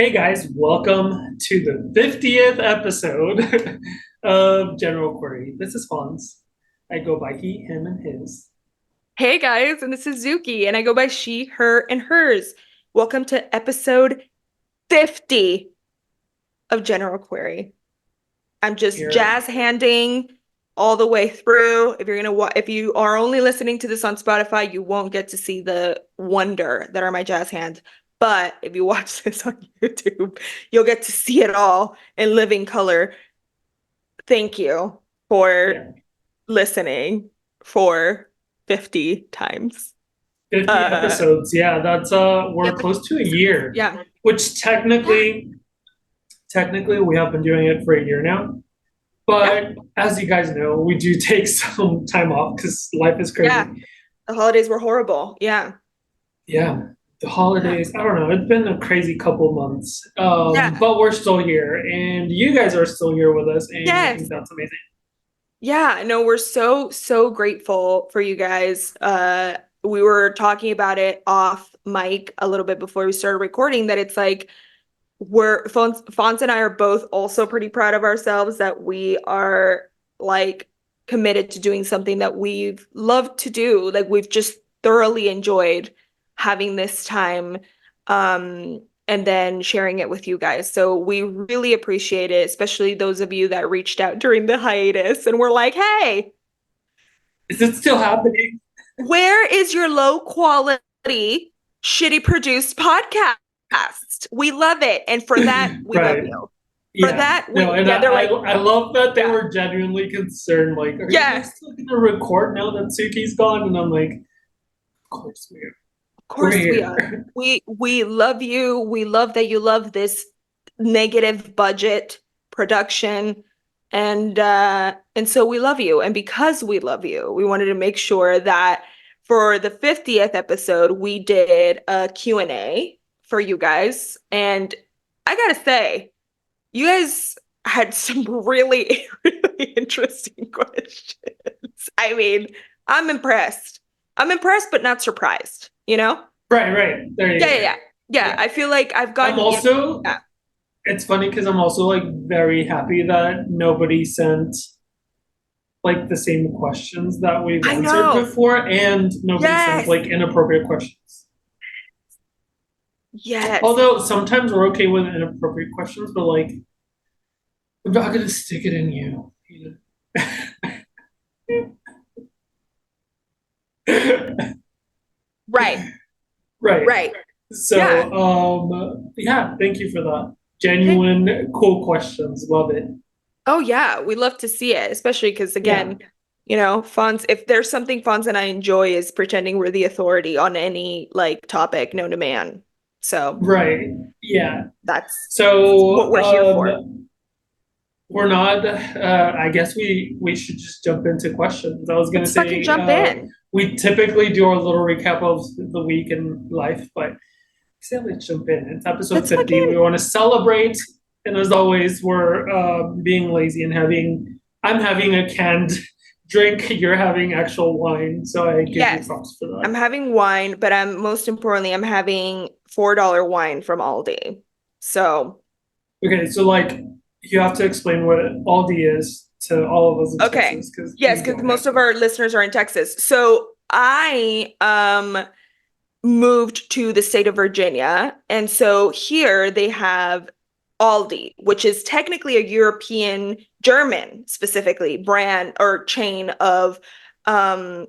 Hey guys, welcome to the 50th episode of General Query. This is Fonz. I go by he, him, and his. Hey guys, and this is Zuki, and I go by she, her, and hers. Welcome to episode 50 of General Query. I'm just Here. jazz handing all the way through. If you are only listening to this on Spotify, you won't get to see the wonder that are my jazz hands. But if you watch this on YouTube, you'll get to see it all in living color. Thank you for Yeah. listening for 50 times. 50 Uh, episodes. Yeah, that's we're Yep. close to a year, Yeah. which Yeah. technically we have been doing it for a year now. Yeah. But as you guys know, we do take some time off because life is Yeah. crazy. The holidays were horrible. Yeah. Yeah. The Yeah. holidays, I don't know, it's been a crazy couple months. Yeah. But we're still here and you guys are still here with us, and I think Yes. that's amazing. Yeah. No, we're so grateful for you guys. We were talking about it off mic a little bit before we started recording that it's like Fons and I are both also pretty proud of ourselves that we are like committed to doing something that we've loved to do. Like we've just thoroughly enjoyed having this time and then sharing it with you guys. So we really appreciate it, especially those of you that reached out during the hiatus and were like, "Hey, Is it still happening? where is your low quality, shitty produced podcast? We love it." And for that, we love Right. you. For Yeah. that, No, and they're like, I love that they yeah, were genuinely concerned. Like, are you yeah, guys still gonna record now that Suki's gone? And I'm like, of course we are. of We're course we are. here. We love you. We love that you love this negative budget production. And so we love you. And because we love you, we wanted to make sure that for the 50th episode, we did a Q&A for you guys. And I gotta say, you guys had some really, really interesting questions. I mean, I'm impressed. I'm impressed, but not surprised, you know? Right, right. There you Yeah, yeah, go. yeah. Yeah, Yeah. I feel like I've I'm gotten, also, yeah. it's funny because I'm also like very happy that nobody sent like the same questions that we've I answered know. before, and nobody sent Yes. like inappropriate questions. Yes. Although sometimes we're okay with inappropriate questions, but like I'm not gonna stick it in you. Right. Right. Right. Yeah. So yeah, thank you for that. Hey. Genuine cool questions. Love it. Oh yeah, we love to see it, especially because Yeah. again, Fonz, if there's something Fonz and I enjoy is pretending we're the authority on any like topic known to man. So Right. Yeah. that's what So we're here for. we're not I guess we should just jump into questions. I was gonna Let's fucking say jump in. we typically do our little recap of the week in life, but say let's jump in. It's episode Let's 50. We fucking want to celebrate. And as always, we're being lazy and I'm having a canned drink. You're having actual wine. So I give you yes. props for I'm that. having wine, but I'm most importantly, I'm having $4 wine from Aldi. So, Okay. So, like, you have to explain what Aldi is to all of us in okay. Texas because Yes, we because don't have most of one. our listeners are in Texas. So I moved to the state of Virginia. And so here they have Aldi, which is technically a European, German specifically, brand or chain of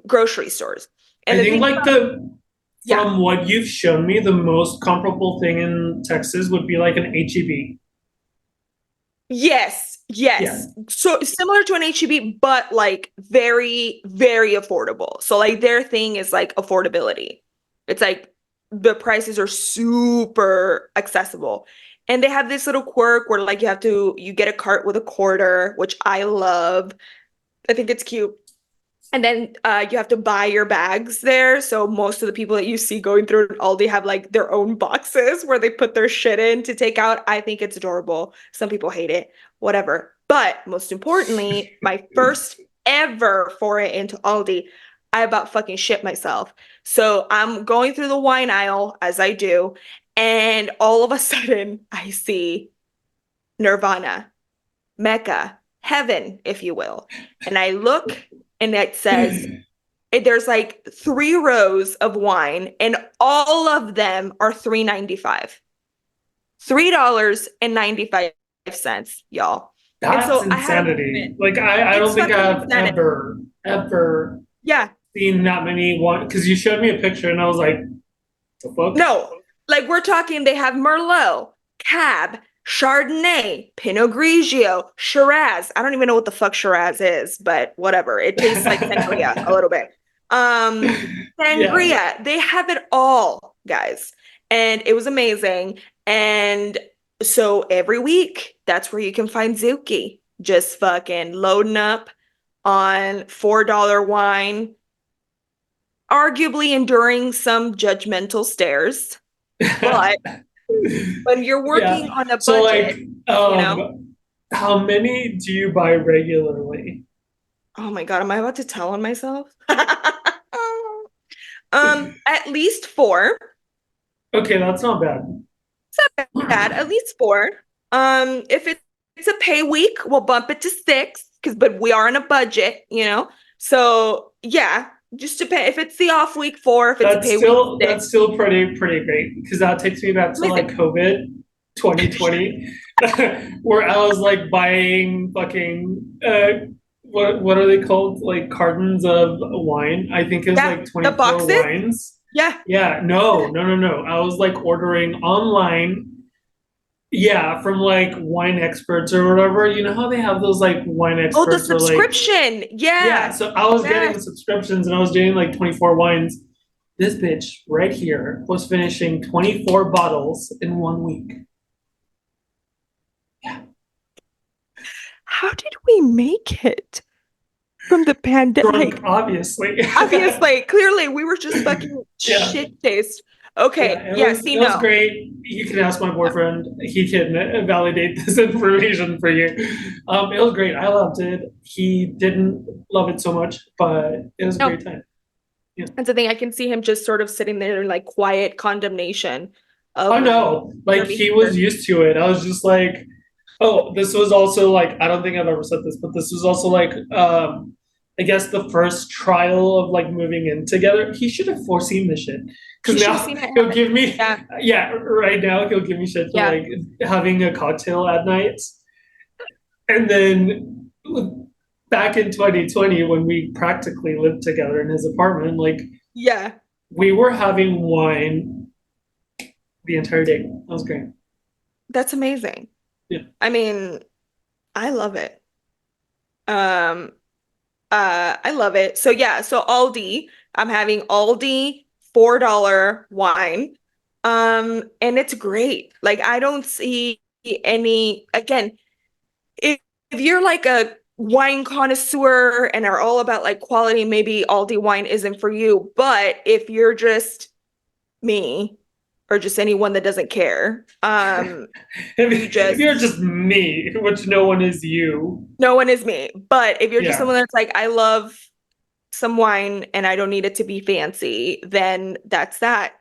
grocery stores. And I the think, thing like, about, yeah, from what you've shown me, the most comparable thing in Texas would be like an HEB. yes, Yeah. yes. So similar to an HEB, but like very, very affordable. So like their thing is like affordability. It's like the prices are super accessible. And they have this little quirk where like you get a cart with a quarter, which I love. I think it's cute. And then you have to buy your bags there. So most of the people that you see going through Aldi have like their own boxes where they put their shit in to take out. I think it's adorable. Some people hate it, whatever. But most importantly, my first ever foray into Aldi, I about fucking shit myself. So I'm going through the wine aisle as I do, And all of a sudden, I see Nirvana, Mecca, heaven, if you will. And I look and it says, there's like 3 rows of wine, and all of them are $3.95. $3.95, y'all. And That's so I had a insanity. moment. Like I It's don't think fucking I've insanity. ever Yeah. seen that many one because you showed me a picture and I was like, the fuck? No, like we're talking, they have Merlot, Cab, Chardonnay, Pinot Grigio, Shiraz. I don't even know what the fuck Shiraz is, but whatever. It tastes like sangria a little bit. Yeah. Sangria. They have it all, guys. And it was amazing. And so every week, that's where you can find Zuki. Just fucking loading up on $4 wine, arguably enduring some judgmental stares. But when you're Yeah. working on a So budget, like, you know, how many do you buy regularly? oh my God, am I about to tell on myself? At least four. Okay, that's not bad. Bad, at least four. If it's a pay week, we'll bump it to six because but we are on a budget, you know. So yeah, just depend if it's the off week, four, if it's a pay week, That's six. still pretty great because that takes me back to like Amazing. COVID 2020 where I was like buying fucking what are they called? Like cartons of wine. I think it was Yeah, like the 24 boxes. wines. Yeah. Yeah, no. I was like ordering online. Yeah, from like wine experts or whatever. You know how they have those like wine Oh, the experts or like subscription. yeah, Yeah. so I was getting Yes. the subscriptions and I was doing like 24 wines. This bitch right here was finishing 24 bottles in 1 week. Yeah. How did we make it from the pandemic? Drunk, Like, obviously. obviously, clearly, we were just fucking Yeah. shit faced. Okay, Yeah, yeah, see, it was no. great. You can ask my boyfriend; he can validate this information for you. It was great. I loved it. He didn't love it so much, but it was a No, great time. Yeah. that's the thing. I can see him just sort of sitting there in like quiet condemnation I of know. your Like he was behavior. used to it. I was just like, oh, this was also like I don't think I've ever said this, but this was also like I guess the first trial of like moving in together. He should have foreseen this shit. He Cause should have now seen it he'll happen. give me Yeah, yeah, right now he'll give me shit for yeah, like having a cocktail at night. And then back in 2020 when we practically lived together in his apartment, like yeah. we were having wine the entire day. That was great. That's amazing. Yeah. I mean, I love it. Um, I love it. So yeah, so Aldi, I'm having Aldi $4 wine. And it's great. Like I don't see any, again, if you're like a wine connoisseur and are all about like quality, maybe Aldi wine isn't for you. But if you're just me or just anyone that doesn't care, you If just you're just me, which no one is you. no one is me. But if you're just Yeah. someone that's like, I love some wine and I don't need it to be fancy, then that's that.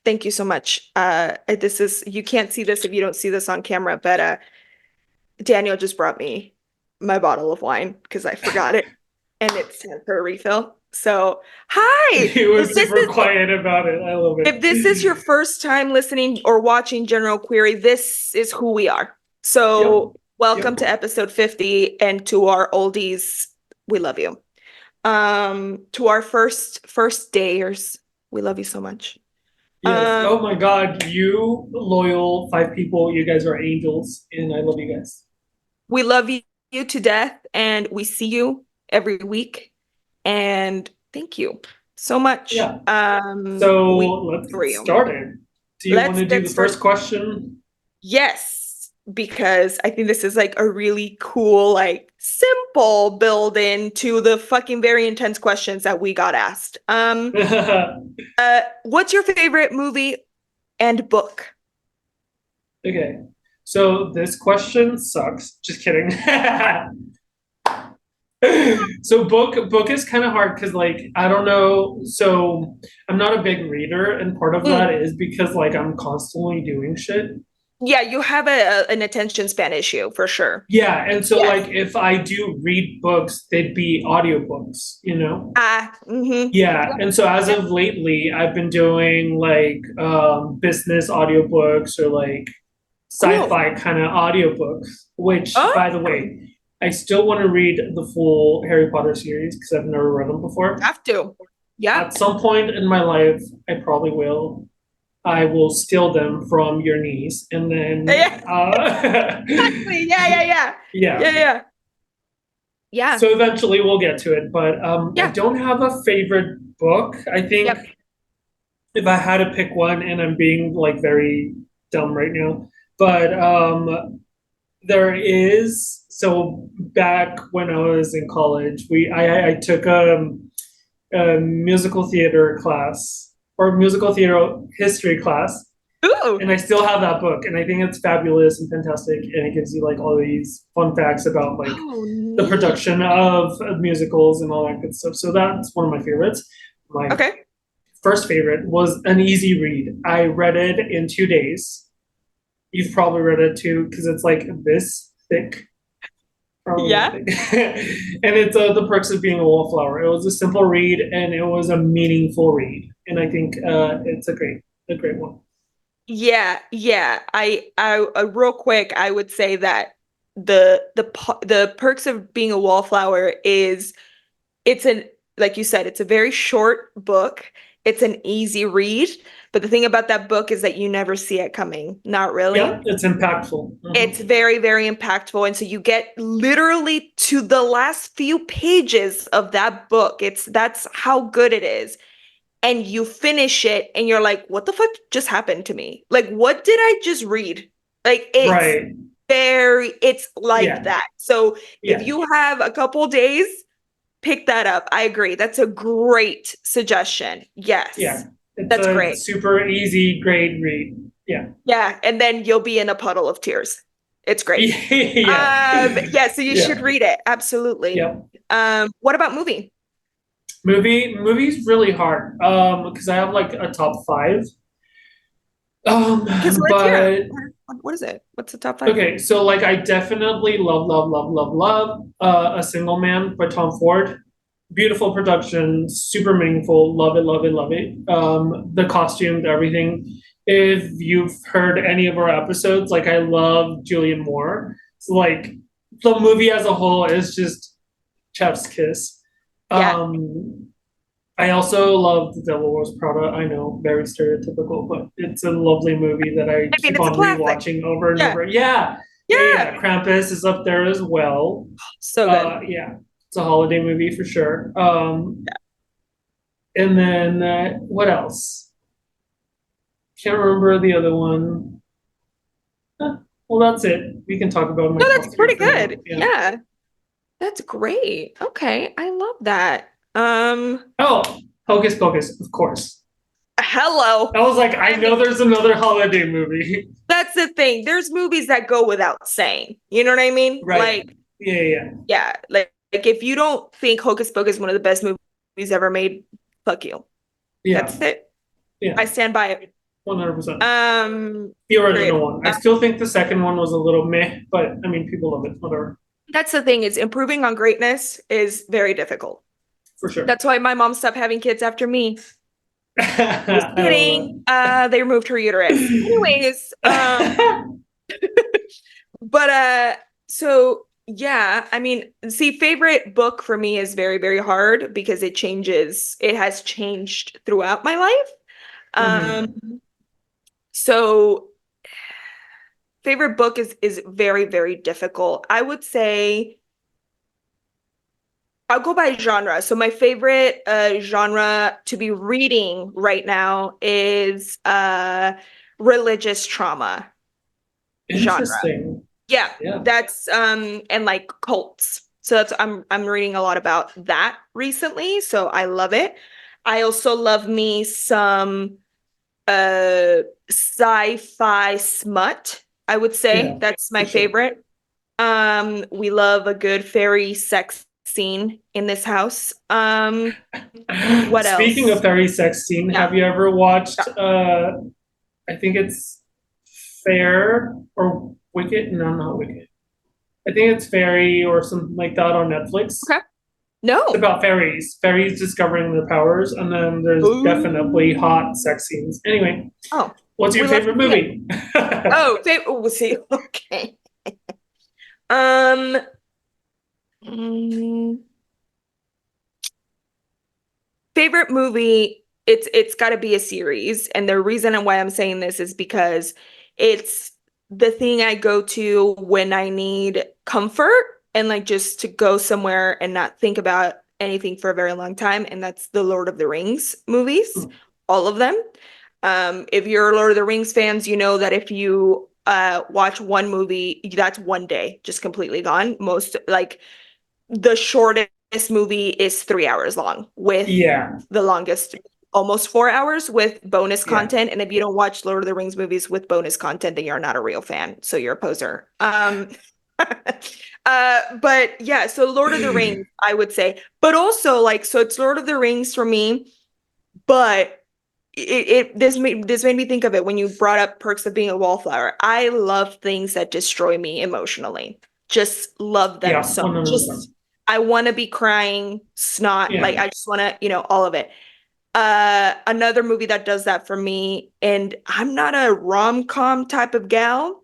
Thank you so much. This is you can't see this if you don't see this on camera, but Daniel just brought me my bottle of wine because I forgot it and it's time for a refill. So, hi. He was super quiet about it. I love If this is your it. first time listening or watching General Query, this is who we are. Yep. So, welcome Yep. to episode 50 and to our oldies, we love you. To our first dayers, we love you so much. Yes. Um, Oh my God. You loyal 5 people. You guys are angels, and I love you guys. we love you to death and we see you every week. And thank you so much. Yeah. So We let's get for you. started. Do you want Let's to do get the started. first question? Yes, because I think this is like a really cool, like simple build in to the fucking very intense questions that we got asked. What's your favorite movie and book? Okay. So this question sucks. Just kidding. So book is kind of hard because like I don't know. So I'm not a big reader, and part of Mm. that is because like I'm constantly doing shit. Yeah, you have an attention span issue for sure. Yeah, and so Yes. like if I do read books, they'd be audiobooks, you know? Ah, mm-hmm. Yeah, Yep, and so as yep. of lately, I've been doing like business audiobooks or like Cool. sci-fi kind of audiobooks, which Oh, by the way, I still want to read the full Harry Potter series because I've never read them before. have to. Yeah. At some point in my life, I probably will. I will steal them from your niece and then Yeah, exactly. Yeah, yeah, yeah. yeah. Yeah, yeah. Yeah. So eventually we'll get to it, but I Yeah. don't have a favorite book. I think Yep. if I had to pick one, and I'm being like very dumb right now, but there is so back when I was in college, I took a musical theater class or musical theater history class, Ooh. and I still have that book, and I think it's fabulous and fantastic, and it gives you like all these fun facts about like Oh, the neat. production of musicals and all that good stuff. So that's one of my favorites. My Okay. first favorite was an easy read. I read it in 2 days. You've probably read it too because it's like this thick, probably that Yeah. thick. And it's The Perks of Being a Wallflower. It was a simple read and it was a meaningful read, and I think it's a great one. Yeah, yeah. I real quick, I would say that the perks of being a wallflower is it's an like you said, it's a very short book. It's an easy read, but the thing about that book is that you never see it coming. Not Yeah, really. it's impactful. It's very, very impactful. And so you get literally to the last few pages of that book. That's how good it is. And you finish it and you're like, what the fuck just happened to me? Like, what did I just read? Like, Right. it's like Yeah. that. So if Yeah. you have a couple days, pick that up. I agree. That's a great suggestion. Yeah. Yes, It's that's a great. super easy, great read. Yeah. Yeah. And then you'll be in a puddle of tears. It's great. Yeah. Yeah, so you should Yeah. read it. Absolutely. Yep. What about movie? Movie's really hard. Because I have like a top five. Because let's hear it. But What is it? What's the top five? okay, so like I definitely love A Single Man by Tom Ford. Beautiful production, super meaningful, love it. The costumes, everything. If you've heard any of our episodes, like I love Julian Moore. So like the movie as a whole is just chef's kiss. Yeah. Um, I also love The Devil Wears Prada. I know, very stereotypical, but it's a lovely movie that I I mean, keep it's a on classic. rewatching over and Yeah. over. Yeah, Yeah. Krampus is up there as well. So good. Yeah, it's a holiday movie for sure. And then what else? Can't remember the other one. Well, that's it. We can talk about my No, that's top three pretty for now. good. Yeah. Yeah. That's great. Okay. I love that. Oh, Hocus Pocus, of course. Hello. I was like, I I know mean, there's another holiday movie. that's the thing. There's movies that go without saying. You know what I mean? Right. Like, Yeah. yeah, like if you don't think Hocus Pocus is one of the best movies ever made, fuck you. Yeah. That's it. Yeah. I stand by it. 100%. The Great. original one. I still think the second one was a little meh, but I mean, people love it. Whatever. That's the thing is improving on greatness is very difficult. For sure. That's why my mom stopped having kids after me. Just I kidding. love They removed her uterus. Anyways, it. but so yeah, I mean, see, favorite book for me is very, very hard because it changes. It has changed throughout my life. Mhm. So favorite book is very, very difficult. I would say I'll go by genre. So my favorite genre to be reading right now is religious trauma genre. Interesting. Yeah, Yeah. that's and like cults. So that's I'm reading a lot about that recently, so I love it. I also love me some sci-fi smut, I would say. Yeah. That's For my sure. favorite. We love a good fairy sex scene in this house. What Speaking else? of fairy sex scene, Yeah. have you ever watched Yeah. I think it's Fair or Wicked? No, not Wicked. I think it's Fairy or something like that on Netflix. Okay. It's No. about fairies discovering their powers, and then there's definitely Ooh. hot sex scenes. Anyway, Oh, what's your we love to favorite see it. movie? Oh, we'll see. Okay. Um, mm, favorite movie, it's got to be a series, and the reason why I'm saying this is because it's the thing I go to when I need comfort and like just to go somewhere and not think about anything for a very long time, and that's the Lord of the Rings movies, all of them. If you're Lord of the Rings fans, you know that if you watch one movie, that's one day just completely gone. Most like the shortest movie is 3 hours long, with Yeah, the longest almost 4 hours with bonus yeah. content. And if you don't watch Lord of the Rings movies with bonus content, then you're not a real fan. So you're a poser. But yeah, so Lord of the Rings, I would say, but also like, so it's Lord of the Rings for me, but this made me think of it when you brought up Perks of Being a Wallflower. I love things that destroy me emotionally. Just love them Yeah, so. 100%. Just I want to be crying, snot, Yeah. like I just want to, all of it. Another movie that does that for me, and I'm not a rom-com type of gal,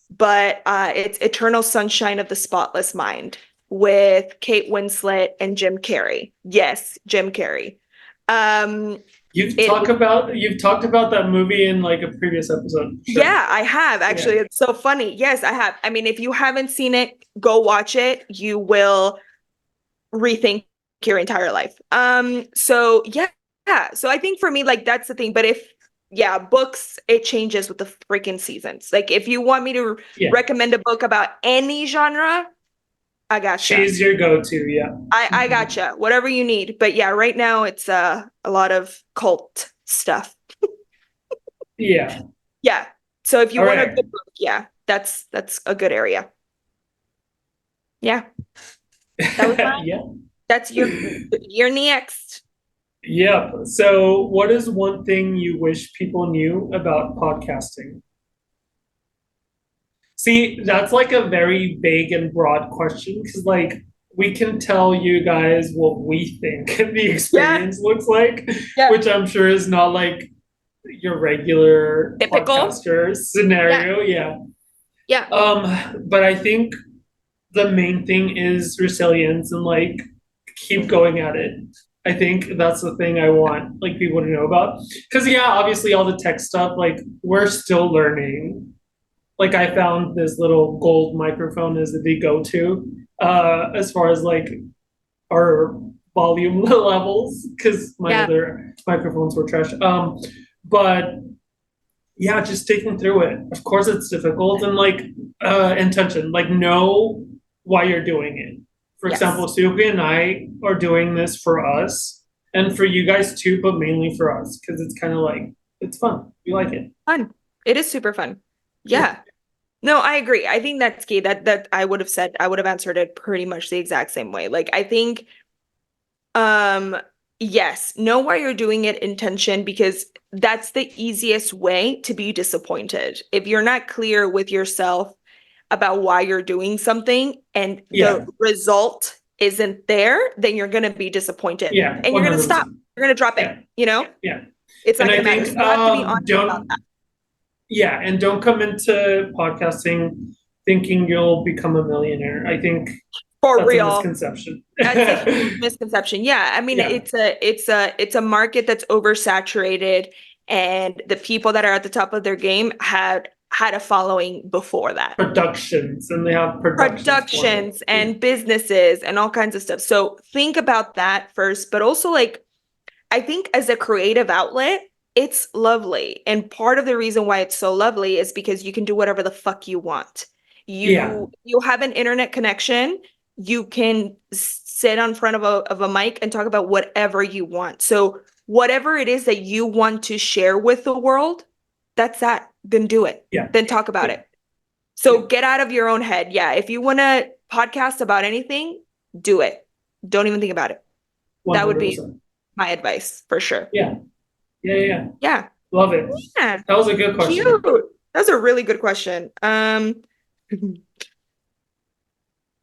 but it's Eternal Sunshine of the Spotless Mind with Kate Winslet and Jim Carrey. Yes, Jim Carrey. Um, it You've talked about that movie in like a previous episode. Sure. Yeah, I have Yeah. actually. It's so funny. Yes, I have. I mean, if you haven't seen it, go watch it. You will rethink your entire life. So yeah, yeah. So I think for me, like that's the thing. But yeah, books, it changes with the freaking seasons. Like if you want me to Yeah. recommend a book about any genre, I gotcha. She's your go-to, yeah. I gotcha. Whatever you need. But yeah, right now it's a lot of cult stuff. Yeah. Yeah. So if you All want a right. good book, yeah, that's a good area. Yeah, that was mine. Yeah. That's your next. Yeah. So, what is one thing you wish people knew about podcasting? See, that's like a very vague and broad question because, like, we can tell you guys what we think the Yeah, experience looks like, yeah. which I'm sure is not like your regular Typical. podcaster Yeah, scenario. Yeah. yeah. But I think the main thing is resilience and like keep going at it. I think that's the thing I want like people to know about. Cause yeah, obviously all the tech stuff, like we're still learning. Like I found this little gold microphone as the go-to as far as like our volume levels, because my Yeah, other microphones were trash. But yeah, just sticking through it. Of course, it's difficult and like intention, like know why you're doing it. For yes. example, Suki and I are doing this for us and for you guys too, but mainly for us because it's kind of like it's fun. We like it. Fun. It is super fun. Yeah, Yeah. No, I agree. I think that's key. That I would have said, I would have answered it pretty much the exact same way. Like I think Um, yes, know why you're doing it intention because that's the easiest way to be disappointed. If you're not clear with yourself about why you're doing something and the yeah, result isn't there, then you're going to be disappointed yeah, and you're one going to hundred stop. percent. You're going to drop it, Yeah, you know? yeah. It's not And going to I matter. think So you have to be honest about that. yeah, and don't come into podcasting thinking you'll become a millionaire. I think For that's a real. misconception. That's a huge misconception. Yeah, I mean Yeah, it's a market that's oversaturated and the people that are at the top of their game had a following before that. productions, and they have productions for it. Productions and businesses and all kinds of stuff. So think about that first, but also like I think as a creative outlet, it's lovely. And part of the reason why it's so lovely is because you can do whatever the fuck you want. Yeah, You have an internet connection, you can sit on front of a mic and talk about whatever you want. So whatever it is that you want to share with the world, that's that. Then do it. yeah, Then talk about yeah, it. So yeah, get out of your own head. Yeah, if you want to podcast about anything, do it. Don't even think about it. That would be 100%. my advice for sure. Yeah. Yeah. Yeah. Yeah. Love it. Yeah. That was a good question. Cute. That's a really good question.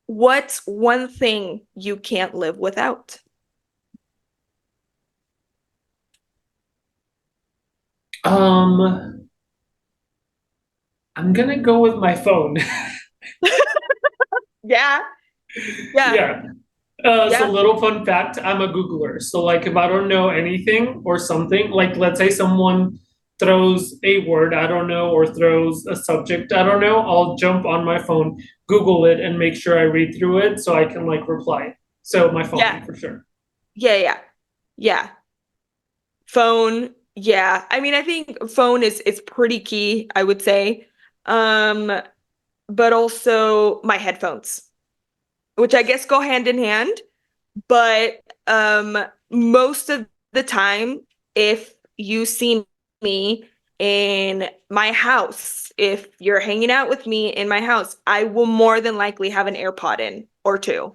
What's one thing you can't live without? Um, I'm gonna go with my phone. Yeah. Yeah. Yeah. So Yeah. little fun fact, I'm a Googler. So like if I don't know anything or something, like let's say someone throws a word I don't know or throws a subject I don't know, I'll jump on my phone, Google it and make sure I read through it so I can like reply. So my phone Yeah. for sure. Yeah. Yeah. Yeah. Phone. Yeah. I mean, I think phone is pretty key, I would say. Um, but also my headphones, which I guess go hand in hand. But most of the time, if you see me in my house, if you're hanging out with me in my house, I will more than likely have an AirPod in or two.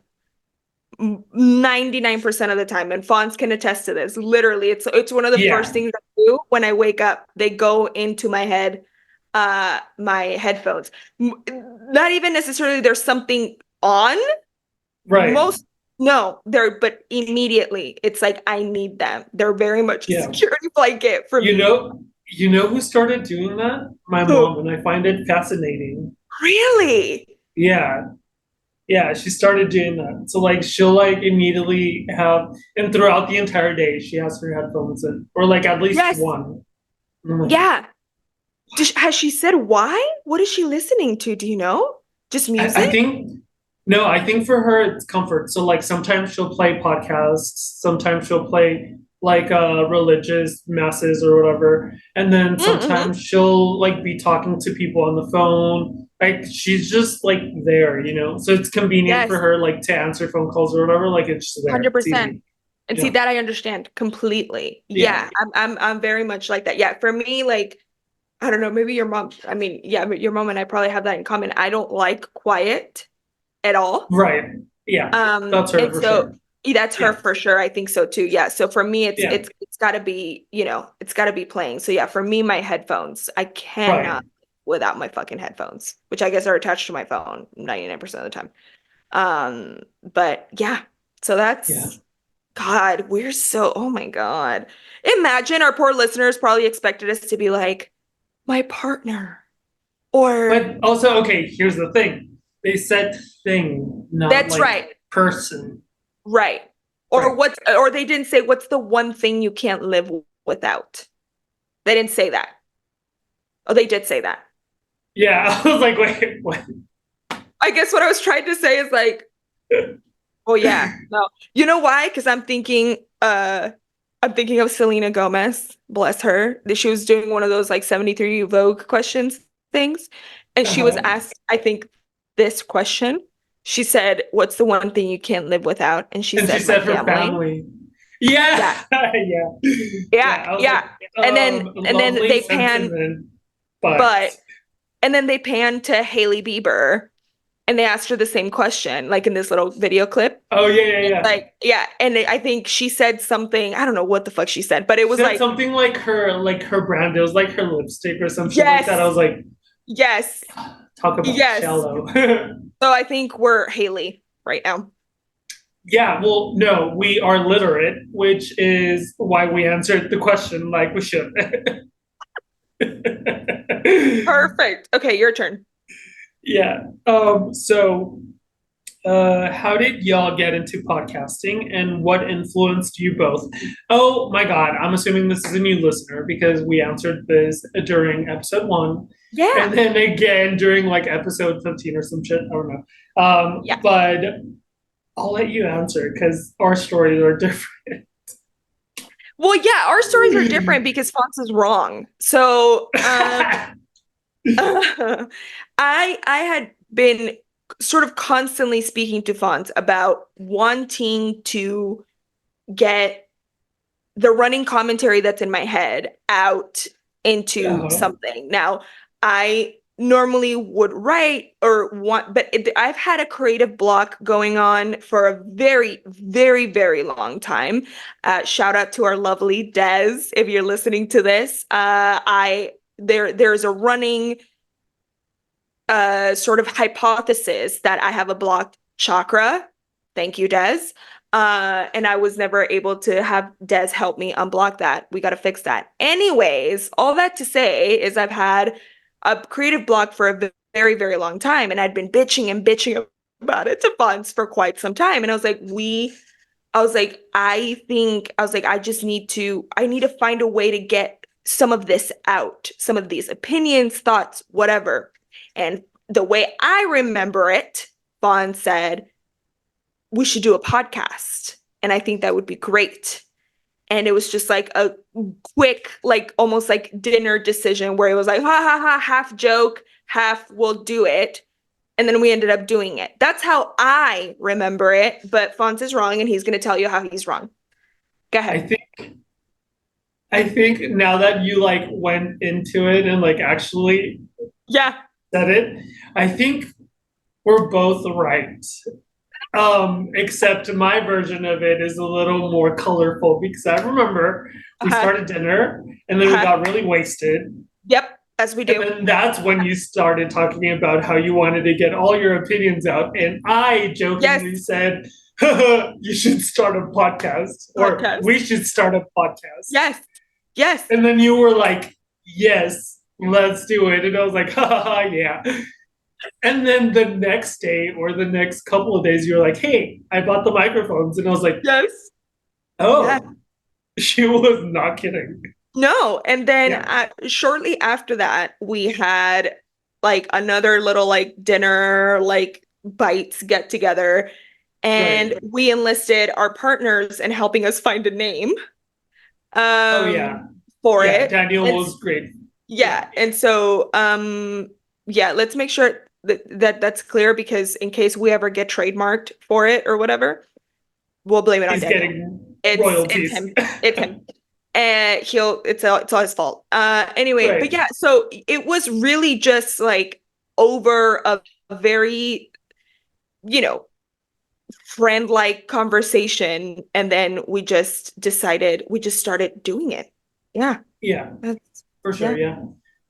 99% of the time, and Fonz can attest to this. Literally, it's one of the first Yeah, things I do when I wake up. They go into my head, my headphones. Not even necessarily there's something on, right. most no, they're but immediately it's like I need them. They're very much a Yeah. security blanket for me. You know who started doing that? My Who? mom, and I find it fascinating. Really? Yeah. Yeah, she started doing that. So like she'll like immediately have and throughout the entire day she has her headphones in. Or like at least Yes. one. And I'm like, Yeah. Has she said why? What is she listening to? Do you know? Just I music? think no, I think for her it's comfort. So like sometimes she'll play podcasts, sometimes she'll play like religious masses or whatever. And then Mm-mm. sometimes she'll like be talking to people on the phone. Like she's just like there, you know. So it's convenient for Yes, her like to answer phone calls or whatever. Like it's just there. It's 100%. easy. And see Yeah. that I understand completely. Yeah. Yeah, I'm very much like that. Yeah, for me, like I don't know, maybe your mom, I mean, yeah, but your mom and I probably have that in common. I don't like quiet at all. Right. Yeah. That's her And for so sure. that's her Yeah. for sure. I think so too. Yeah. So for me, Yeah. it's got to be, it's got to be playing. So yeah, for me, my headphones, I Right. cannot without my fucking headphones, which I guess are attached to my phone 99% of the time. But yeah, so Yeah. that's God, we're so, oh my God. Imagine our poor listeners probably expected us to be like, my partner, or But also, okay, here's the thing. They said thing, not that's like right. person. Right. Right. Or they didn't say what's the one thing you can't live without. They didn't say that. Oh, they did say that. Yeah. I was like, wait, what? I guess what I was trying to say is like, oh yeah, no. You know why? Because I'm thinking of Selena Gomez, bless her. She was doing one of those like 73 Vogue questions things. And she was Uh-huh. asked, I think, this question. She said, what's the one thing you can't live without? And she And she said, my said her family. family. Yeah. Yeah. Yeah. Yeah. Yeah. I was like, Yeah. And then lovely they pan, sentiment, but but and then they pan to Hailey Bieber and they asked her the same question, like in this little video clip. oh yeah, yeah, yeah. Like, yeah, and I think she said something, I don't know what the fuck she said, but it She was said like, something like her brand. It was like her lipstick or some shit like that. I yes, was like, yes, talk about yes. shallow. So I think we're Haley right now. Yeah, well, no, we are literate, which is why we answered the question like we should. Perfect. Okay, your turn. Yeah. So how did y'all get into podcasting and what influenced you both? Oh my God, I'm assuming this is a new listener because we answered this during episode one and Yeah. then again during like episode 15 or some shit. I don't know. Yeah. But I'll let you answer because our stories are different. Well, yeah, our stories are different because Fonz is wrong. So, I had been sort of constantly speaking to Fonz about wanting to get the running commentary that's in my head out into Uh-huh. something. Now, I normally would write or want, but I've had a creative block going on for a very, very, very long time. Shout out to our lovely Des, if you're listening to this. There's a running sort of hypothesis that I have a blocked chakra. Thank you, Des. And I was never able to have Des help me unblock that. We got to fix that. Anyways, all that to say is I've had a creative block for a very, very long time, and I'd been bitching and bitching about it to Fonz for quite some time. And I was like, I need to find a way to get some of this out, some of these opinions, thoughts, whatever. And the way I remember it, Vaughn said, we should do a podcast. And I think that would be great. And it was just like a quick, like almost like dinner decision where it was like, ha ha ha, half joke, half we'll do it. And then we ended up doing it. That's how I remember it. But Fonz is wrong, and he's going to tell you how he's wrong. Go ahead. I think now that you like went into it and like actually Yeah. said it, I think we're both right. Except my version of it is a little more colorful because I remember we started dinner and then we got really wasted. Yep, as we do. And then that's when you started talking about how you wanted to get all your opinions out. And I jokingly said, you should start a podcast, or we should start a podcast. Yes. Yes. And then you were like, yes, let's do it. And I was like, yeah. And then the next day or the next couple of days, you're like, hey, I bought the microphones. And I was like, yes. Oh, yeah. She was not kidding. No. And then shortly after that, we had like another little like dinner, like bites get together. And we enlisted our partners in helping us find a name. For it. Daniel was great. Yeah. And so, let's make sure that's clear, because in case we ever get trademarked for it or whatever, we'll blame it on Daniel. Royalties. It's him. And it's all his fault. Anyway, but yeah, so it was really just like over a very, friend-like conversation, and then we just started doing it. Yeah. Yeah. For sure.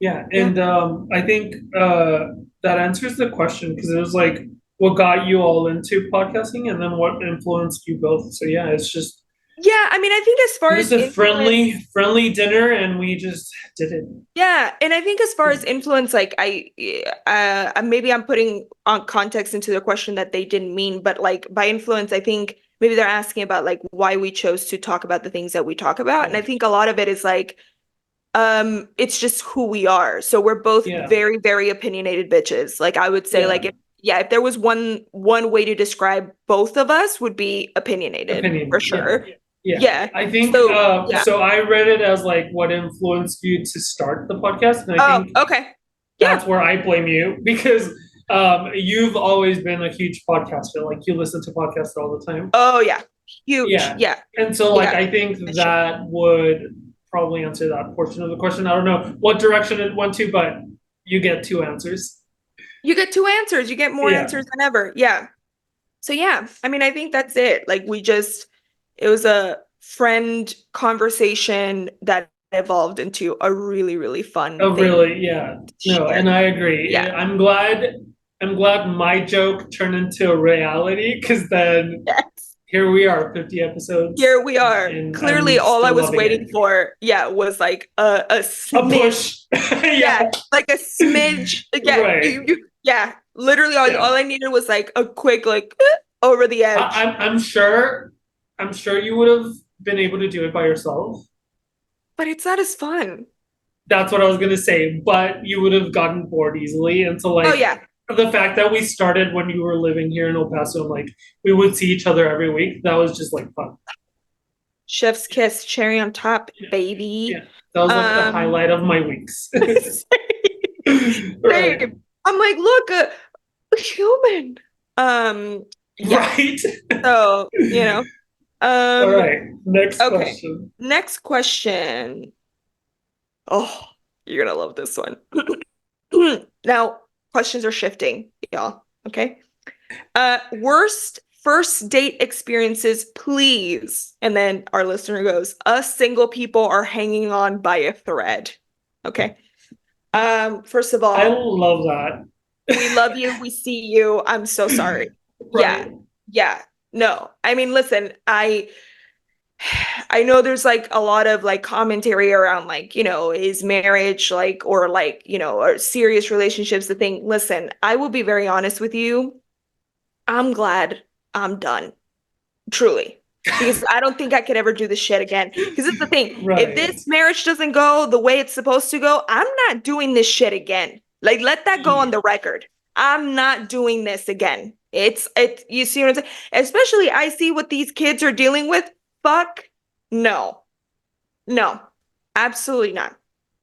Yeah. And I think that answers the question, because it was like what got you all into podcasting and then what influenced you both. So yeah, it's just I mean, I think as far as a friendly dinner, and we just did it. Yeah, and I think as far as influence, like maybe I'm putting on context into the question that they didn't mean, but like by influence, I think maybe they're asking about like why we chose to talk about the things that we talk about, and I think a lot of it is like it's just who we are. So we're both very, very opinionated bitches. Like I would say, like if there was one way to describe both of us, would be opinionated for sure. Yeah. I think so I read it as like what influenced you to start the podcast. And I think that's where I blame you, because you've always been a huge podcaster. Like you listen to podcasts all the time. Oh yeah. Huge. Yeah. And so like I think that would probably answer that portion of the question. I don't know what direction it went to, but you get two answers. You get two answers. You get more answers than ever. Yeah. So yeah, I mean, I think that's it. Like it was a friend conversation that evolved into a really, really fun thing. And I agree. Yeah. I'm glad my joke turned into a reality, because then here we are, 50 episodes. Here we are. Clearly all I was waiting for, was like a smidge. A push. Like a smidge. Literally all I needed was like a quick like over the edge. I'm sure you would have been able to do it by yourself. But it's not as fun. That's what I was gonna say. But you would have gotten bored easily. And so like the fact that we started when you were living here in El Paso, and like we would see each other every week, that was just like fun. Chef's kiss, cherry on top, baby. Yeah. That was like the highlight of my weeks. Right. I'm like, look, a human. Right. So, all right. Next question. Next question. Oh, you're gonna love this one. Now, questions are shifting, y'all. Okay. Worst first date experiences, please. And then our listener goes, us single people are hanging on by a thread. Okay. First of I all, love that. we love you. We see you. I'm so sorry. Yeah. Right. Yeah. No. I mean, listen, I know there's like a lot of like commentary around like, is marriage like or like, or serious relationships the thing. Listen, I will be very honest with you. I'm glad I'm done. Truly. Because I don't think I could ever do this shit again. Because it's the thing. If Right. this marriage doesn't go the way it's supposed to go, I'm not doing this shit again. Like, let that go on the record. I'm not doing this again. You see what I'm saying? Especially I see what these kids are dealing with. Fuck no. No. Absolutely not.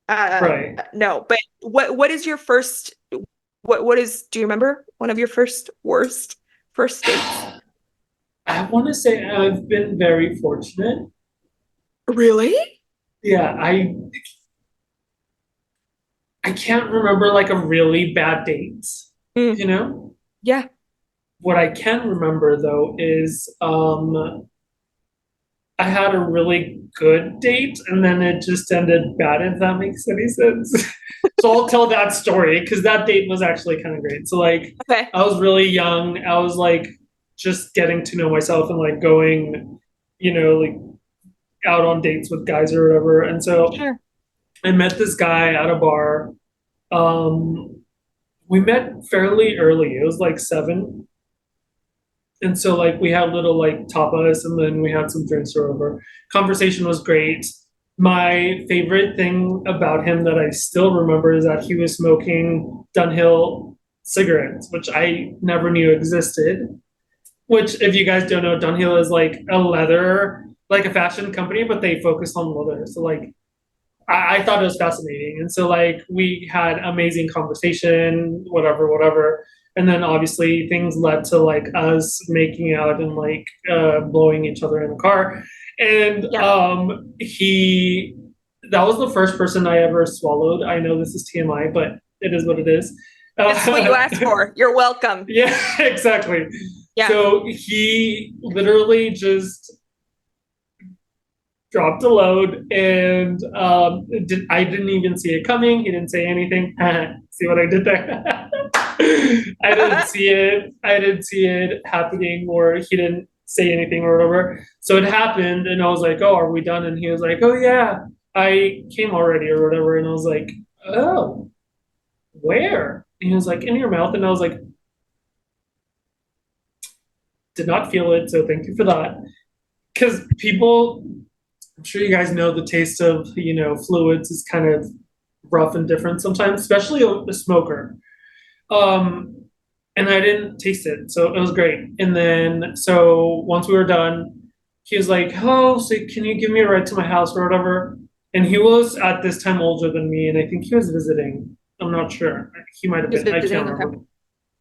Right. No. But what is your first do you remember one of your first worst first dates? I want to say I've been very fortunate. Really? Yeah, I can't remember like a really bad date, Mm, you know? yeah. What I can remember though is I had a really good date and then it just ended bad, if that makes any sense. So I'll tell that story because that date was actually kind of great. So like Okay. I was really young. I was like just getting to know myself and like going, like out on dates with guys or whatever. And so Sure. I met this guy at a bar. We met fairly early. It was like 7. And so like we had little like tapas and then we had some drinks or whatever. Conversation was great. My favorite thing about him that I still remember is that he was smoking Dunhill cigarettes, which I never knew existed. Which, if you guys don't know, Dunhill is like a leather, like a fashion company, but they focus on leather. So like I thought it was fascinating. And so like we had amazing conversation, whatever, whatever. And then obviously things led to like us making out and like blowing each other in the car. And Yeah. he that was the first person I ever swallowed. I know this is TMI, but it is what it is. This is what you asked for. You're welcome. Yeah, exactly. Yeah. So he literally just dropped a load and I didn't even see it coming. He didn't say anything. See what I did there? I didn't see it. I didn't see it happening, or he didn't say anything or whatever. So it happened, and I was like, "Oh, are we done?" And he was like, "Oh yeah, I came already or whatever." And I was like, "Oh, where?" And he was like, "In your mouth." And I was like, "Did not feel it, so thank you for that." Because people, I'm sure you guys know the taste of fluids is kind of rough and different sometimes, especially a smoker. Um, and I didn't taste it, so it was great. And then so once we were done, he was like, "Oh, so can you give me a ride to my house or whatever?" And he was at this time older than me, and I think he was visiting. I'm not sure. He might have Just been. I can't visiting. Okay. remember.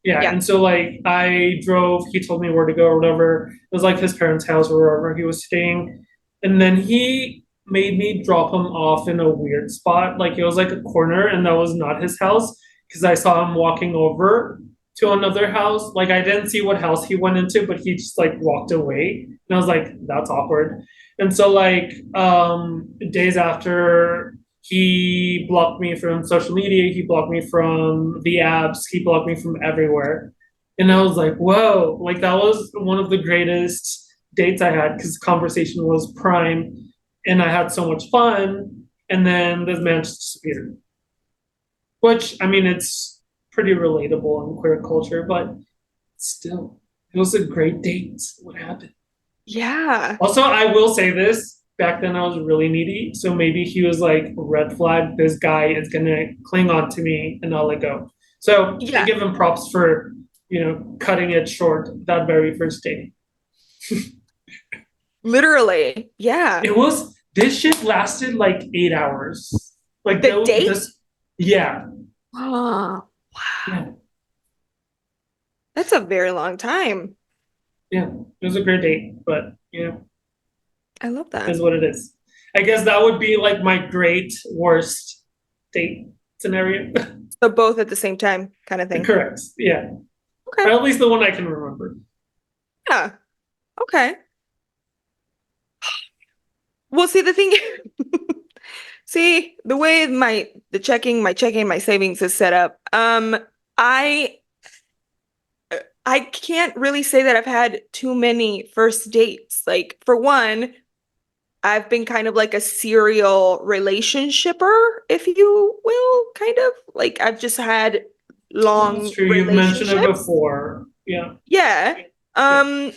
Yeah, Yeah. and so like I drove, he told me where to go or whatever. It was like his parents' house or wherever he was staying. And then he made me drop him off in a weird spot. Like it was like a corner and that was not his house because I saw him walking over to another house. Like I didn't see what house he went into, but he just like walked away. And I was like, that's awkward. And so like days after he blocked me from social media. He blocked me from the apps. He blocked me from everywhere. And I was like, whoa, like that was one of the greatest dates I had because conversation was prime and I had so much fun. And then this man just disappeared, which I mean, it's pretty relatable in queer culture, but still, it was a great date. What happened? Yeah. Also, I will say this. Back then, I was really needy, so maybe he was like, "Red flag. This guy is gonna cling on to me, and I'll let go." So I Yeah. give him props for cutting it short that very first date. Literally. Yeah. It was this shit lasted like 8 hours. Like The date? this, yeah, Oh, wow. yeah, That's a very long time. yeah. It was a great date, but I love is that. what it is. I guess that would be like my great worst date. scenario. So both at the same time kind of thing. Correct. Yeah. Okay. Or at least the one I can remember. Yeah. Okay. Well, see, the thing, see, the way my checking, my savings is set up, I I can't really say that I've had too many first dates. Like, for one, I've been kind of like a serial relationshipper, if you will, kind of. Like, I've just had That's long true. You've mentioned it relationships. before. Yeah. Yeah. Yeah.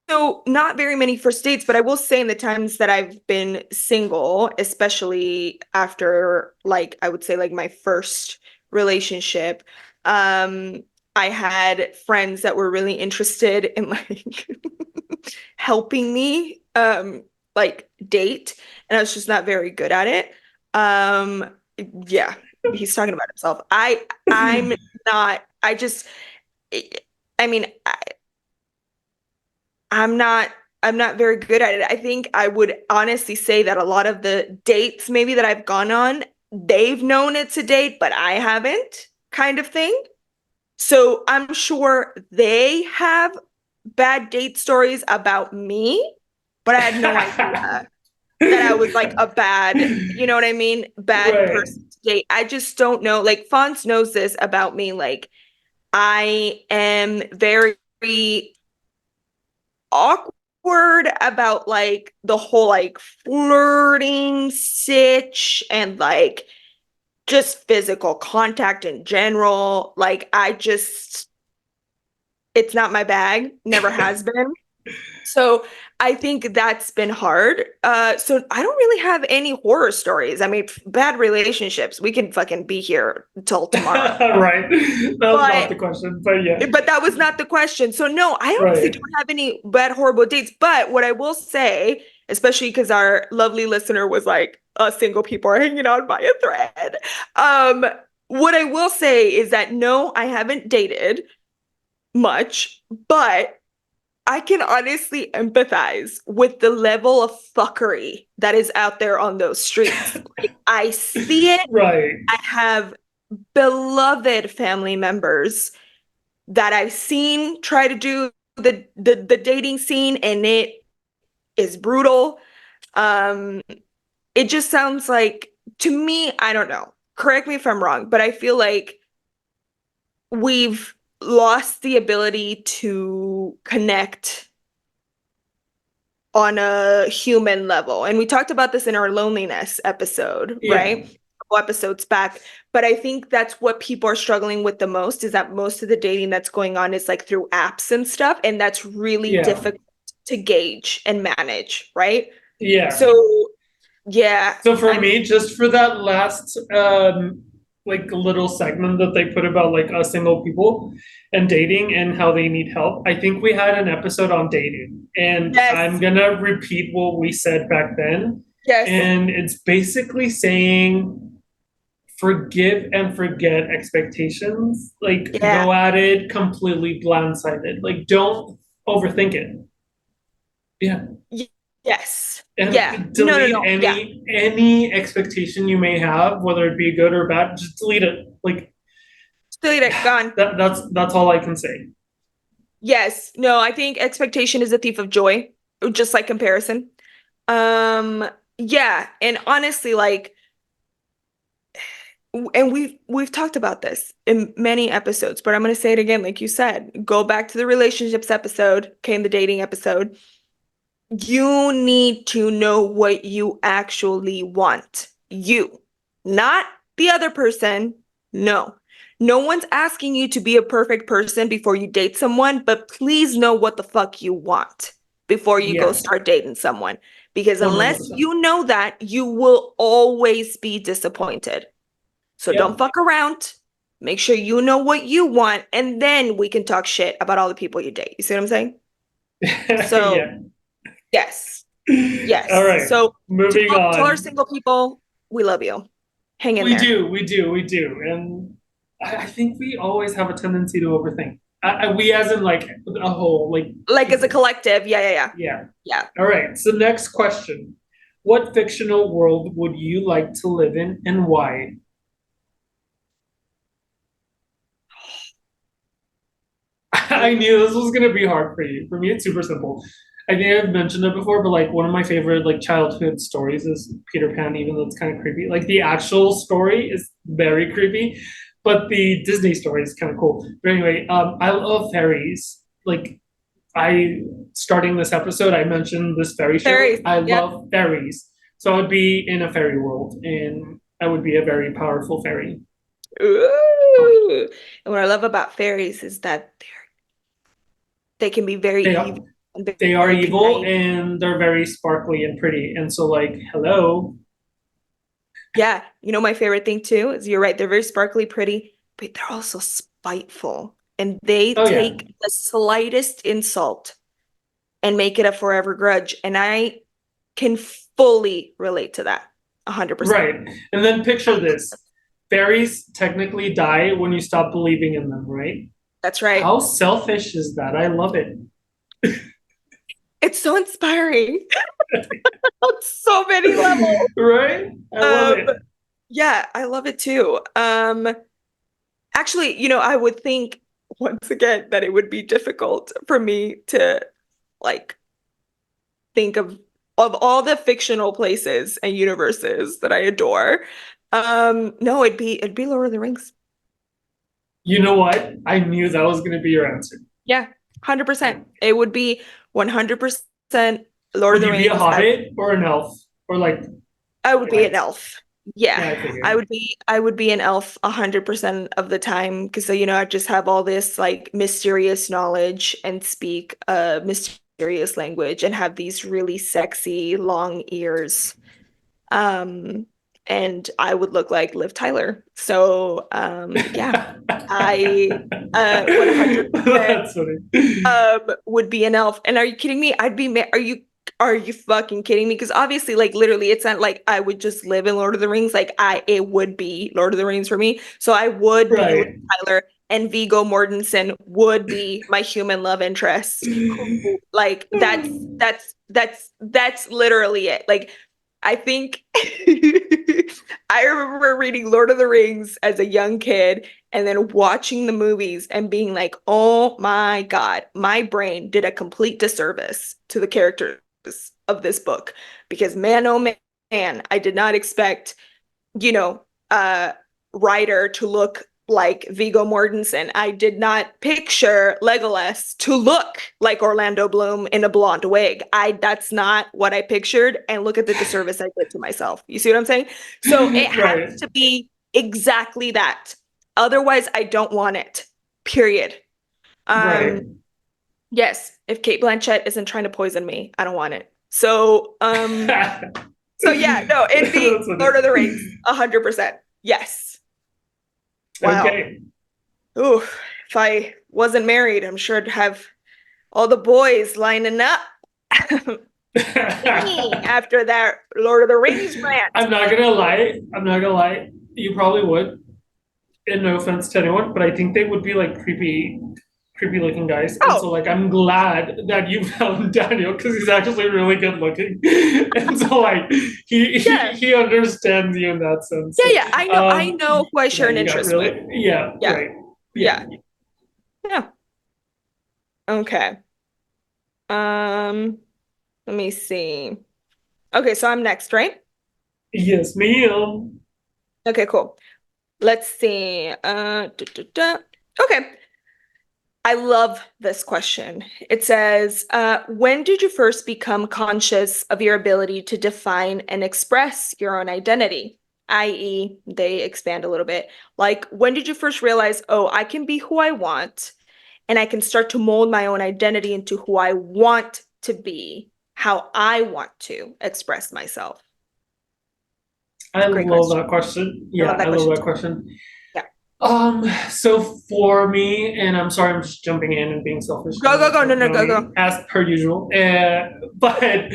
So not very many first dates, but I will say in the times that I've been single, especially after like I would say like my first relationship, um, I had friends that were really interested in like helping me like date, and I was just not very good at it. Um, yeah, he's talking about himself. I'm not, I just I mean, I'm not I'm not very good at it. I think I would honestly say that a lot of the dates maybe that I've gone on, they've known it's a date, but I haven't, kind of thing. So I'm sure they have bad date stories about me, but I had no idea that I was like a bad, you know what I mean? Bad Right. person to date. I just don't know. Like Fonz knows this about me. Like I am very awkward about like the whole like flirting sitch and like just physical contact in general. Like I just it's not my bag, never has been. So I think that's been hard. So I don't really have any horror stories. I mean, bad relationships. We can fucking be here until tomorrow. Right. That was not But the question, but yeah. But that was not the question. So no, I honestly Right. don't have any bad, horrible dates. But what I will say, especially because our lovely listener was like, us single people are hanging out by a thread. Um, what I will say is that no, I haven't dated much, but I can honestly empathize with the level of fuckery that is out there on those streets. Like, I see it. Right. I have beloved family members that I've seen try to do the dating scene, and it is brutal. Um, it just sounds like to me, I don't know. Correct me if I'm wrong, but I feel like we've lost the ability to connect on a human level. And we talked about this in our loneliness episode, Yeah. right? Couple episodes back. But I think that's what people are struggling with the most is that most of the dating that's going on is like through apps and stuff. And that's really Yeah. difficult to gauge and manage, right? Yeah. So, yeah, So for I mean, me, just for that last like little segment that they put about like us single people and dating and how they need help, I think we had an episode on dating. And I'm yes, gonna repeat what we said back then. yes, And it's basically saying forgive and forget expectations. Like yeah, go at it completely blindsided. Like don't overthink it. Yeah. yes, yeah. And No, no, delete no, yeah. any expectation you may have, whether it be good or bad. Just delete it. Like Delete it, gone. that's all I can say. Yes, no, I think expectation is a thief of joy, just like comparison. Yeah, and honestly, like, and we've talked about this in many episodes, but I'm gonna say it again, like you said, go back to the relationships episode, came the dating episode. You need to know what you actually want. You, not the other person. No. No one's asking you to be a perfect person before you date someone, but please know what the fuck you want before you go Yes, start dating someone. Because unless 100%. you know that, you will always be disappointed. So don't Yep. fuck around. Make sure you know what you want, and then we can talk shit about all the people you date. You see what I'm saying? So, Yeah. yes. All Yes. right. So Moving tell our on. single people, we love you. Hang in We there. do, we do, and I think we always have a tendency to overthink. We, as in like a whole, like Like as a people. collective. Yeah, yeah, yeah. Yeah. Yeah. All right. So next question: what fictional world would you like to live in, and why? I knew this was gonna be hard for you. For me, it's super simple. I think I've mentioned it before, but like one of my favorite like childhood stories is Peter Pan, even though it's kind of creepy. Like the actual story is very creepy, but the Disney story is kind of cool. But anyway, I love fairies. Like I starting this episode, I mentioned this fairy show. Fairies. I Yeah. love fairies. So I would be in a fairy world and I would be a very powerful fairy. Ooh. And what I love about fairies is that they can be very They evil are and they are very evil conniving. and they're very sparkly and pretty. And so like, hello. Yeah, you know my favorite thing too is you're right, they're very sparkly, pretty, but they're also spiteful. And they Oh yeah. take the slightest insult and make it a forever grudge. And I can fully relate to that. 100%. Right. And then picture this. Fairies technically die when you stop believing in them, right? That's right. How selfish is that? I love it. It's so inspiring on so many levels. Right? I love Um, it. yeah, I love it too. Actually, I would think once again that it would be difficult for me to like think of all the fictional places and universes that I adore. No, it'd be Lord of the Rings. You know what? I knew that was gonna be your answer. Yeah, 100%. It would be 100% Lord of Would the you be a Rings. hobbit or an elf? Or I would be like an elf. Yeah, yeah, I figured. I would be an elf 100% of the time because I just have all this like mysterious knowledge and speak a mysterious language and have these really sexy long ears. Um, and I would look like Liv Tyler. So, yeah, I 100% That's funny. would be an elf. And are you kidding me? Are you fucking kidding me? Because obviously, like literally, it's not like I would just live in Lord of the Rings. Like it would be Lord of the Rings for me. So I would be Liv Right. Tyler, and Viggo Mortensen would be my human love interest. Like that's literally it. Like I think I remember reading Lord of the Rings as a young kid and then watching the movies and being like, oh my God, my brain did a complete disservice to the characters of this book because man, oh man, I did not expect, you know, uh, writer to look like Viggo Mortensen. I did not picture Legolas to look like Orlando Bloom in a blonde wig. That's not what I pictured. And look at the disservice I did to myself. You see what I'm saying? So it has Right. to be exactly that. Otherwise, I don't want it. Period. Right. Um, yes, if Kate Blanchett isn't trying to poison me, I don't want it. So yeah, no, it'd be That's Lord of the funny. Rings, 100%. Yes. Wow. Okay. Ooh, if I wasn't married, I'm sure I'd have all the boys lining up after that Lord of the Rings rant. I'm not gonna lie. I'm not gonna lie. You probably would. And no offense to anyone, but I think they would be like creepy looking guys. And so Oh, like I'm glad that you found Daniel because he's actually really good looking. And so like yeah. he understands you in that sense. Yeah, So yeah. I know who I yeah, share an you got interest with. really yeah, Yeah. right. Yeah. Yeah. Yeah. Okay. Um, let me see. Okay, so I'm next, right? Yes, ma'am. Okay, cool. Let's see. Okay. I love this question. It says, when did you first become conscious of your ability to define and express your own identity? I.e., they expand a little bit. Like, when did you first realize, oh, I can be who I want and I can start to mold my own identity into who I want to be, how I want to express myself? I Great love question. that question. I Yeah, love I that love question that too. question. Yeah. So for me, and I'm sorry, I'm just jumping in and being selfish Go, go, and go. No, don't no, know go, me go. as per usual. But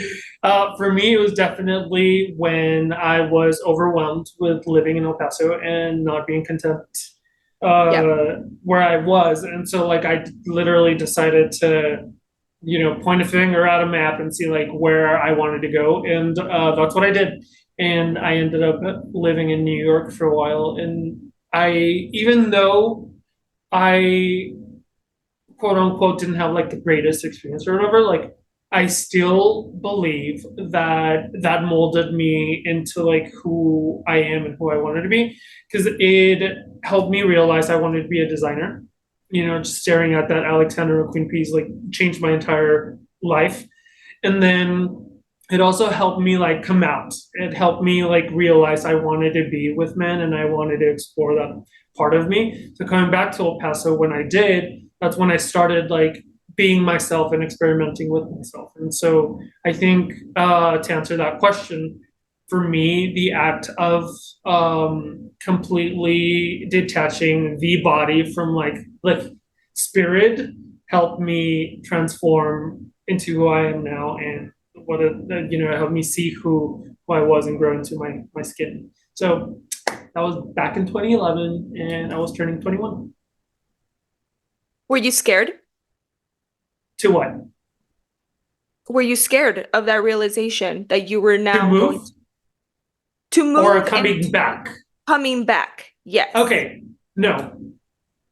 for me, it was definitely when I was overwhelmed with living in El Paso and not being content Yep. where I was. And so, like, I literally decided to, point a finger at a map and see, like, where I wanted to go. And that's what I did. And I ended up living in New York for a while. And even though I quote unquote didn't have like the greatest experience or whatever, like I still believe that that molded me into like who I am and who I wanted to be because it helped me realize I wanted to be a designer. You know, just staring at that Alexander McQueen piece like changed my entire life. And then it also helped me like come out. It helped me like realize I wanted to be with men and I wanted to explore that part of me. So coming back to El Paso when I did, that's when I started like being myself and experimenting with myself. And so I think to answer that question, for me, the act of completely detaching the body from like spirit helped me transform into who I am now and what it, you know, helped me see who I was and grow into my skin. So that was back in 2011 and I was turning 21. Were you scared? To what? Were you scared of that realization that you were To now going move to or move and coming back? coming back? Yes. Okay. No,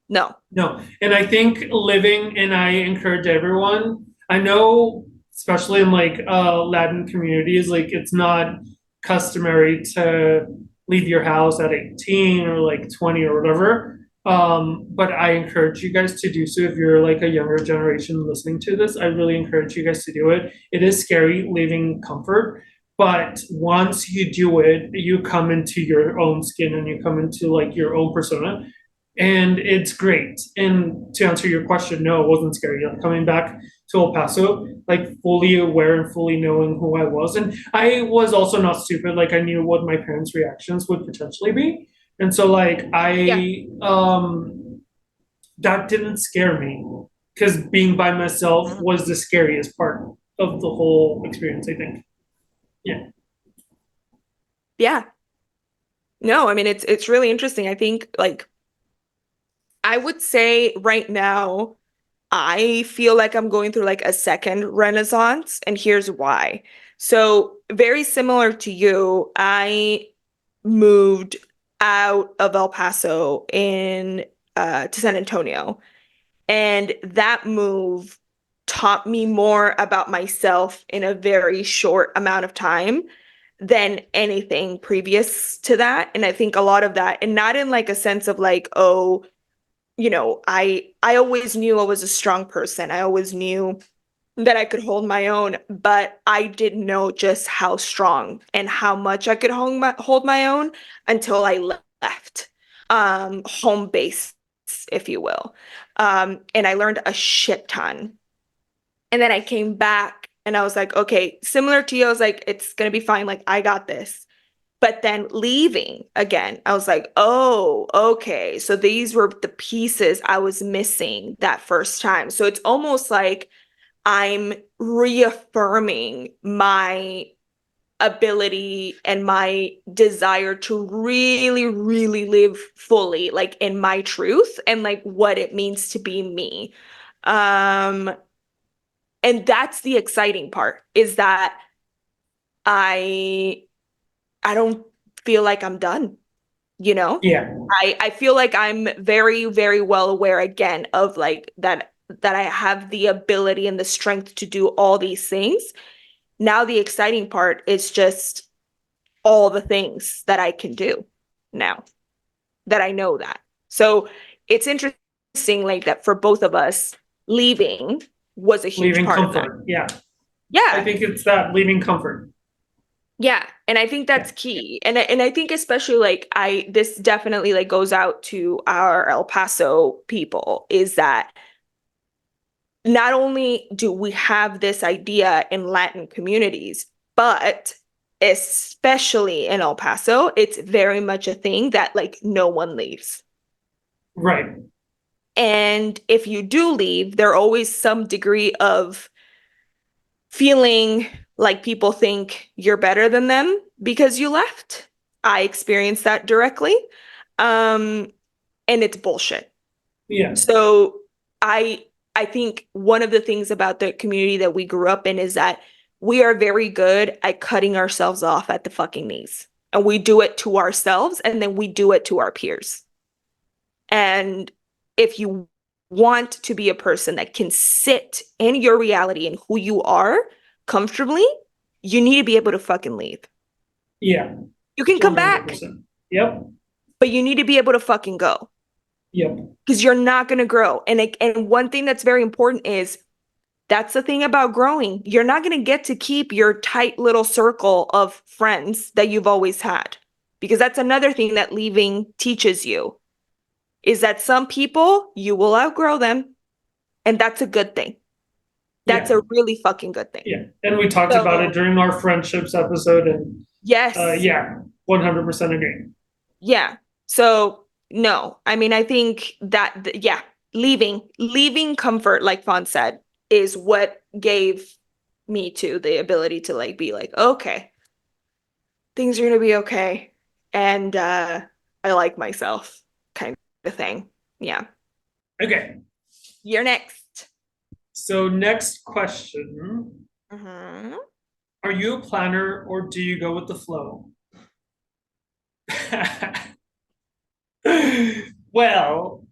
No. no. And I think living, and I encourage everyone, I know, especially in like Latin communities, like it's not customary to leave your house at 18 or like 20 or whatever. But I encourage you guys to do so if you're like a younger generation listening to this. I really encourage you guys to do it. It is scary leaving comfort, but once you do it, you come into your own skin and you come into like your own persona and it's great. And to answer your question, no, it wasn't scary. Like coming back to El Paso, like fully aware and fully knowing who I was, and I was also not stupid. Like I knew what my parents' reactions would potentially be, and so like Yeah. that didn't scare me because being by myself was the scariest part of the whole experience. I think, yeah, Yeah. No, I mean it's really interesting. I think like I would say right now I feel like I'm going through like a second renaissance, and here's why. So, very similar to you, I moved out of El Paso in to San Antonio, and that move taught me more about myself in a very short amount of time than anything previous to that. And I think a lot of that, and not in like a sense of like, oh, I always knew I was a strong person. I always knew that I could hold my own, but I didn't know just how strong and how much I could hold my own until I left home base, if you will. And I learned a shit ton. And then I came back and I was like, okay, similar to you, I was like, it's gonna be fine. Like, I got this. But then leaving again, I was like, oh, okay. So these were the pieces I was missing that first time. So it's almost like I'm reaffirming my ability and my desire to really, really live fully, like in my truth and like what it means to be me. Um, and that's the exciting part is that I I don't feel like I'm done, you know? yeah, I feel like I'm very, very well aware again of like that I have the ability and the strength to do all these things. Now the exciting part is just all the things that I can do now that I know that. So it's interesting like that for both of us, leaving was a huge leaving part of that. comfort. Yeah, I Yeah. think it's that leaving comfort. Yeah, and I think Yeah, that's key. And I think especially like I this definitely like goes out to our El Paso people is that not only do we have this idea in Latin communities, but especially in El Paso, it's very much a thing that like no one leaves. right. And if you do leave, there always some degree of feeling like people think you're better than them because you left. I experienced that directly. Um, and it's bullshit. Yeah, So I I think one of the things about the community that we grew up in is that we are very good at cutting ourselves off at the fucking knees. And we do it to ourselves and then we do it to our peers. And if you want to be a person that can sit in your reality and who you are comfortably, you need to be able to fucking leave. Yeah. You can come back, 100%. Yep. but you need to be able to fucking go. Yep. Because you're not going to grow. And one thing that's very important is that's the thing about growing. You're not going to get to keep your tight little circle of friends that you've always had. Because that's another thing that leaving teaches you is that some people you will outgrow them. And that's a good thing. That's Yeah. a really fucking good thing. Yeah. And we talked about it So, during our friendships episode, and yes. yeah, 100% agree. Yeah. So, no. I mean, I think that, yeah, leaving comfort, like Fawn said, is what gave me to the ability to like be like, okay, things are gonna be okay. And I like myself kind of thing. Yeah. Okay. You're next. So next question. Mm-hmm. Are you a planner or do you go with the flow? Well,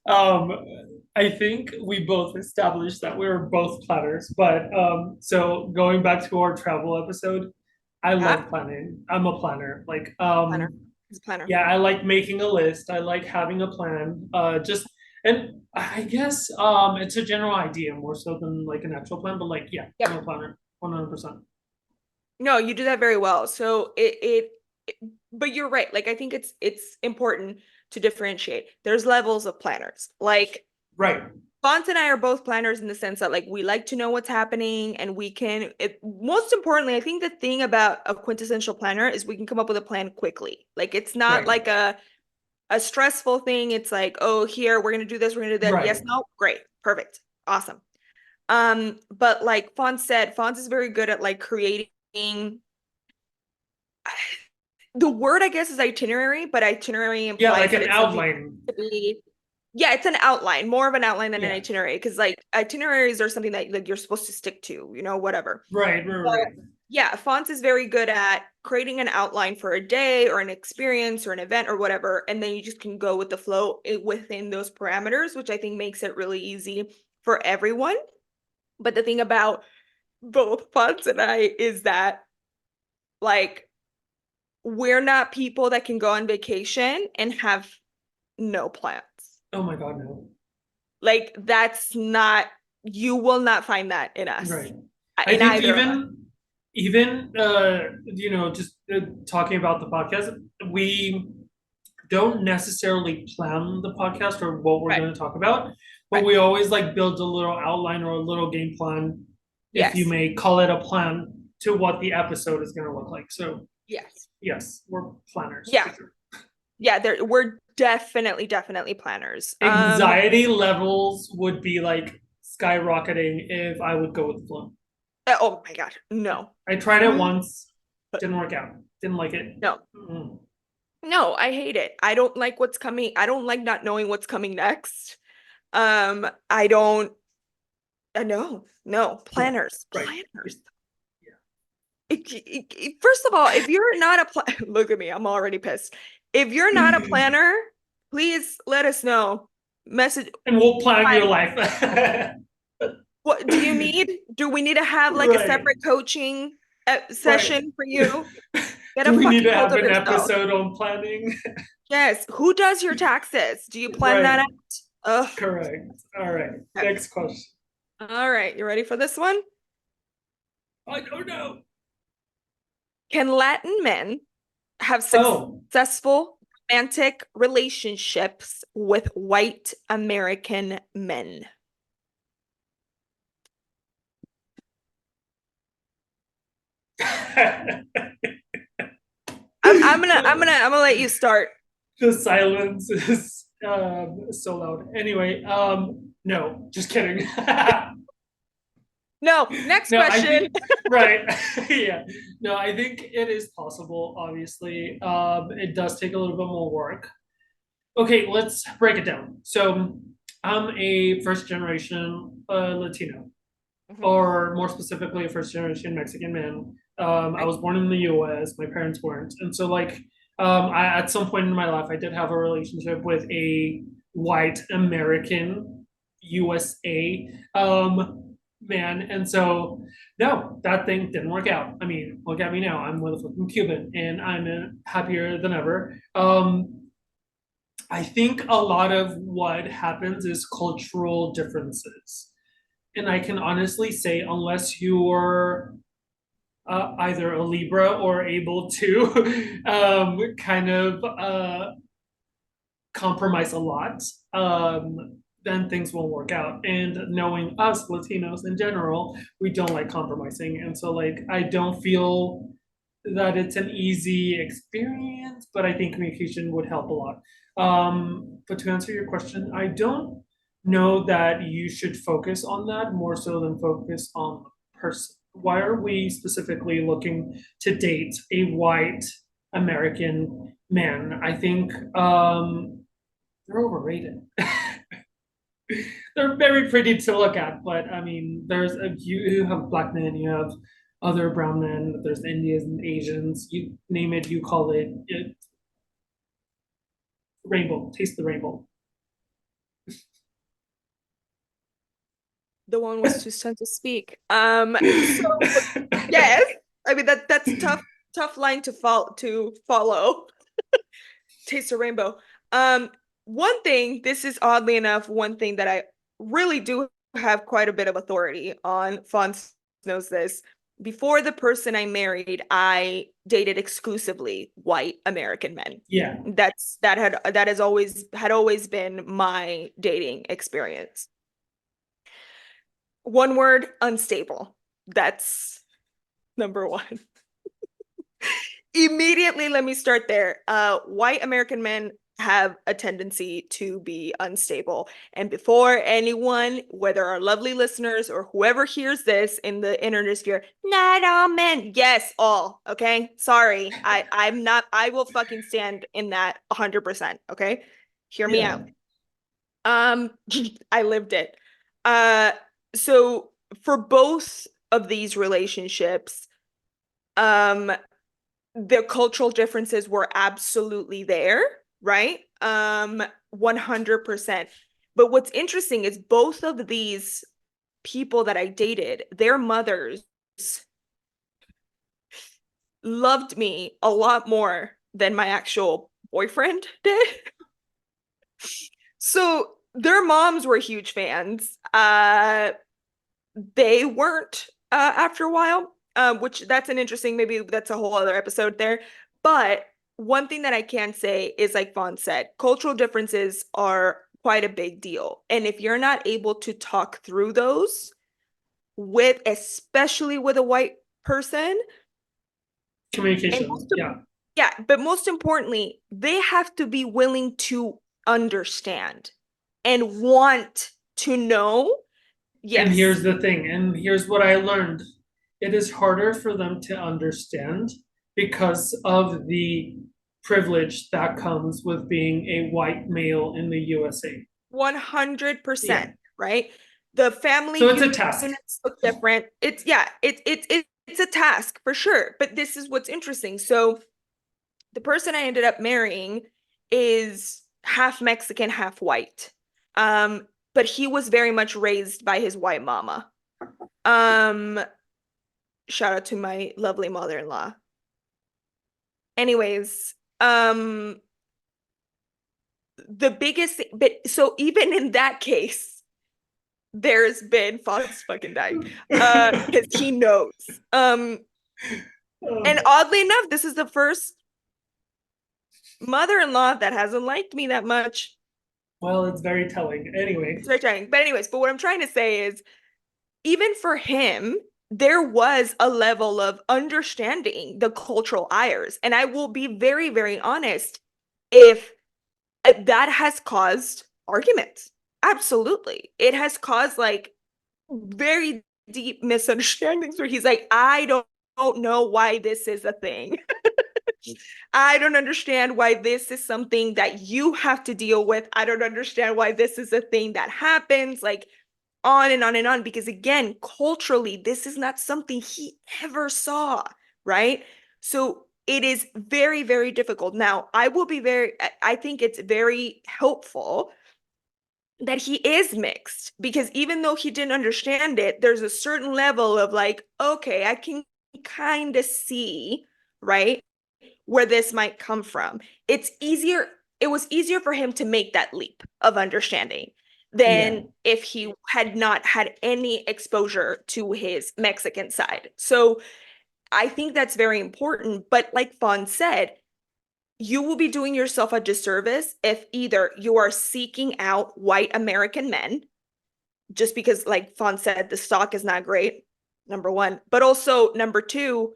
um, I think we both established that we were both planners, but so going back to our travel episode, I Yeah. love planning. I'm a planner. Like, Planner. He's a planner. yeah, I like making a list. I like having a plan. Just and I guess it's a general idea more so than like an actual plan, but like yeah, I'm a Yep. planner, 100%. No, you do that very well. So but you're right. Like I think it's important to differentiate. There's levels of planners. Like Right, Font and I are both planners in the sense that like we like to know what's happening and we can most importantly, I think the thing about a quintessential planner is we can come up with a plan quickly. Like it's not right, like a stressful thing. It's like, oh, here, we're gonna do this, we're gonna do that. right. Yes, no, great, perfect, awesome. But like Font said, Font is very good at like creating the word I guess is itinerary, but itinerary Yeah, implies like that an it's something outline. to be yeah, it's an outline, more of an outline than an Yeah, itinerary because like itineraries are something that like you're supposed to stick to, whatever. right, right, But right. yeah, Fonts is very good at creating an outline for a day or an experience or an event or whatever, and then you just can go with the flow within those parameters, which I think makes it really easy for everyone. But the thing about both Fonts and I is that like we're not people that can go on vacation and have no plans. Oh my God, no. Like that's not you will not find that in us. Right. I In think either of us. even just talking about the podcast, we don't necessarily plan the podcast or what we're Right. going to talk about, but Right. we always like build a little outline or a little game plan, if you Yes. may call it a plan, to what the episode is going to look like. So Yes. yes, we're planners for Yeah. sure. Yeah, we're definitely planners. Anxiety levels would be like skyrocketing if I would go with the flow. Oh my God. No. I tried it Mm, once, didn't work out, didn't like it. No. Mm. No, I hate it. I don't like what's coming. I don't like not knowing what's coming next. I don't no, Yeah, planners. right. Planners. Yeah. First of all, if you're not a look at me, I'm already pissed. If you're not a planner, please let us know. Message And we'll plan your why. life. What do you need? Do we need to have like a Right, separate coaching right. session for you? Get a Do we need fucking to hold have of an yourself. episode on planning? Yes. Who does your taxes? Do you plan that Right, out? Ugh. correct. All right, Okay. next question. All right. You ready for this one? I don't know. Can Latin men have Oh, successful romantic relationships with white American men? I'm gonna let you start. the silence is so loud. Anyway, no, just kidding. No, next No, I question. think right. Yeah. No, I think it is possible, obviously. It does take a little bit more work. Okay, let's break it down. So I'm a first generation Latino, Mhm. or more specifically, a first generation Mexican man. I Right. was born in the US, my parents weren't. And so, like, at some point in my life, I did have a relationship with a white American USA man. And so, no, that thing didn't work out. I mean, look at me now. I'm with a fucking Cuban and I'm happier than ever. I think a lot of what happens is cultural differences. And I can honestly say, unless you're either a Libra or able to kind of compromise a lot, then things won't work out. And knowing us Latinos in general, we don't like compromising. And so, like, I don't feel that it's an easy experience, but I think communication would help a lot. But to answer your question, I don't know that you should focus on that more so than focus on the person. Why are we specifically looking to date a white American man? I think they're overrated. They're very pretty to look at, but I mean, you have black men, you have other brown men, there's Indians and Asians, you name it, you call it rainbow, taste the rainbow. The one was too stunned to speak. So yes, I mean that's tough line to follow. Taste the rainbow. One thing, this is oddly enough, one thing that I really do have quite a bit of authority on. Fonz knows this. Before the person I married, I dated exclusively white American men. Yeah. That has always been my dating experience. One word, unstable. That's number one. Immediately, let me start there. White American men have a tendency to be unstable. And before anyone, whether our lovely listeners or whoever hears this in the internet sphere, not all men. Yes, all. Okay. Sorry. I'm not, I will fucking stand in that 100%. Okay. Hear me Yeah. out. I lived it. So for both of these relationships, the cultural differences were absolutely there, right? 100%. But what's interesting is both of these people that I dated, their mothers loved me a lot more than my actual boyfriend did. So their moms were huge fans. They weren't after a while, which that's an interesting, maybe that's a whole other episode there. But one thing that I can say is, like Vaughn said, cultural differences are quite a big deal. And if you're not able to talk through those especially with a white person, Communication. Yeah, but most importantly, they have to be willing to understand and want to know. Yes. And here's the thing, and here's what I learned. It is harder for them to understand because of the privilege that comes with being a white male in the USA. 100%, yeah. Right? The family so it's a task. Units look different. It's a task for sure. But this is what's interesting. So the person I ended up marrying is half Mexican, half white. But he was very much raised by his white mama. Shout out to my lovely mother-in-law. Anyways, the biggest, but so even in that case, there's been Fox fucking dying because he knows. And oddly enough, this is the first mother-in-law that hasn't liked me that much. Well, it's very telling. Anyway. It's very telling. But anyways, but what I'm trying to say is, even for him, there was a level of understanding the cultural ires. And I will be very, very honest, if that has caused arguments. Absolutely. It has caused like very deep misunderstandings where he's like, I don't know why this is a thing. I don't understand why this is something that you have to deal with. I don't understand why this is a thing that happens. Like, on and on and on, because again, culturally, this is not something he ever saw, right? So it is very, very difficult. Now, I think it's very helpful that he is mixed, because even though he didn't understand it, there's a certain level of like, okay, I can kind of see, right, where this might come from. It was easier for him to make that leap of understanding Yeah. than if he had not had any exposure to his Mexican side. So I think that's very important. But like Fawn said, you will be doing yourself a disservice if either you are seeking out white American men, just because, like Fawn said, the stock is not great, number one. But also, number two,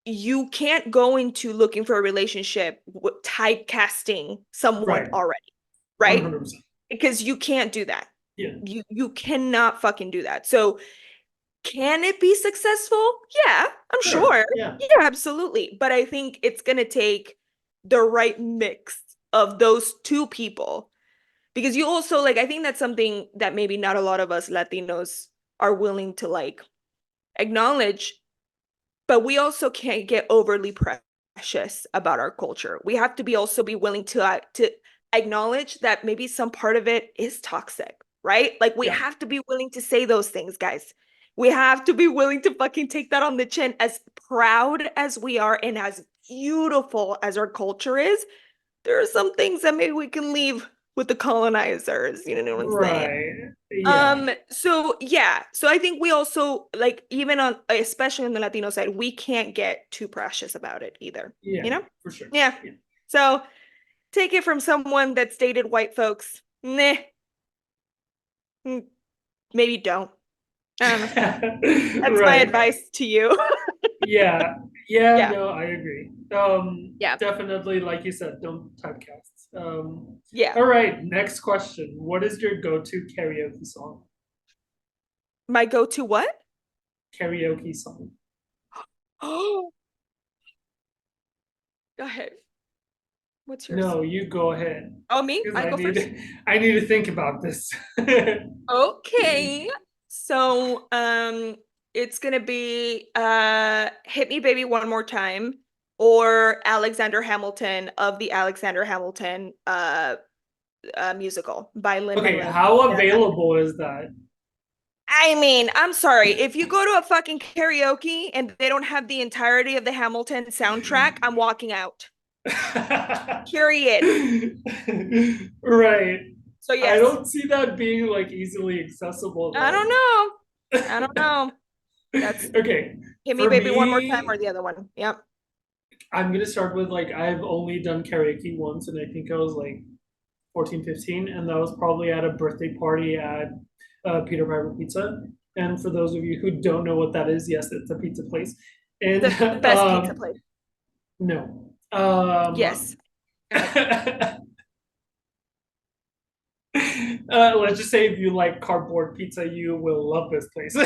you can't go into looking for a relationship typecasting someone Right. already, right? 100%. Because you can't do that. Yeah. You cannot fucking do that. So can it be successful? Yeah, I'm Sure. sure. Yeah. Yeah, absolutely. But I think it's gonna take the right mix of those two people. Because you also like, I think that's something that maybe not a lot of us Latinos are willing to like acknowledge, but we also can't get overly precious about our culture. We have to be also be willing to acknowledge that maybe some part of it is toxic, right? Like we Yeah. have to be willing to say those things, guys. We have to be willing to fucking take that on the chin. As proud as we are and as beautiful as our culture is, there are some things that maybe we can leave with the colonizers. You know what I'm saying? Right. Yeah. So yeah, so I think we also like, even on, especially on the Latino side, we can't get too precious about it either, Yeah. you know? For sure. Yeah. Yeah. So take it from someone that's dated white folks. Nah, mm, maybe don't. I don't know. That's my Right. advice to you. Yeah. Yeah, Yeah. no, I agree. Yeah. Definitely, like you said, don't typecast. Yeah. All right, next question. What is your go-to karaoke song? My go-to what? Karaoke song. Oh, go ahead. What's yours? No, you go ahead. Oh, me? Because I go first? I need to think about this. Okay. So, it's gonna be Hit Me Baby One More Time, or Alexander Hamilton of the Alexander Hamilton musical by Okay, Lin-Manuel how Miranda. available is that? I mean, I'm sorry. If you go to a fucking karaoke and they don't have the entirety of the Hamilton soundtrack, I'm walking out. Period. Right. So I yes. don't see that being like easily accessible I don't though. know. I don't know. That's Okay, Hit Me for Baby One More Time me, or the other one. Yep. I'm gonna start with like I've only done karaoke once, and I think I was like 14, 15, and that was probably at a birthday party at Peter Piper Pizza. And for those of you who don't know what that is, yes, it's a pizza place. And The best pizza place. no, Yes. let's just say if you like cardboard pizza, you will love this place.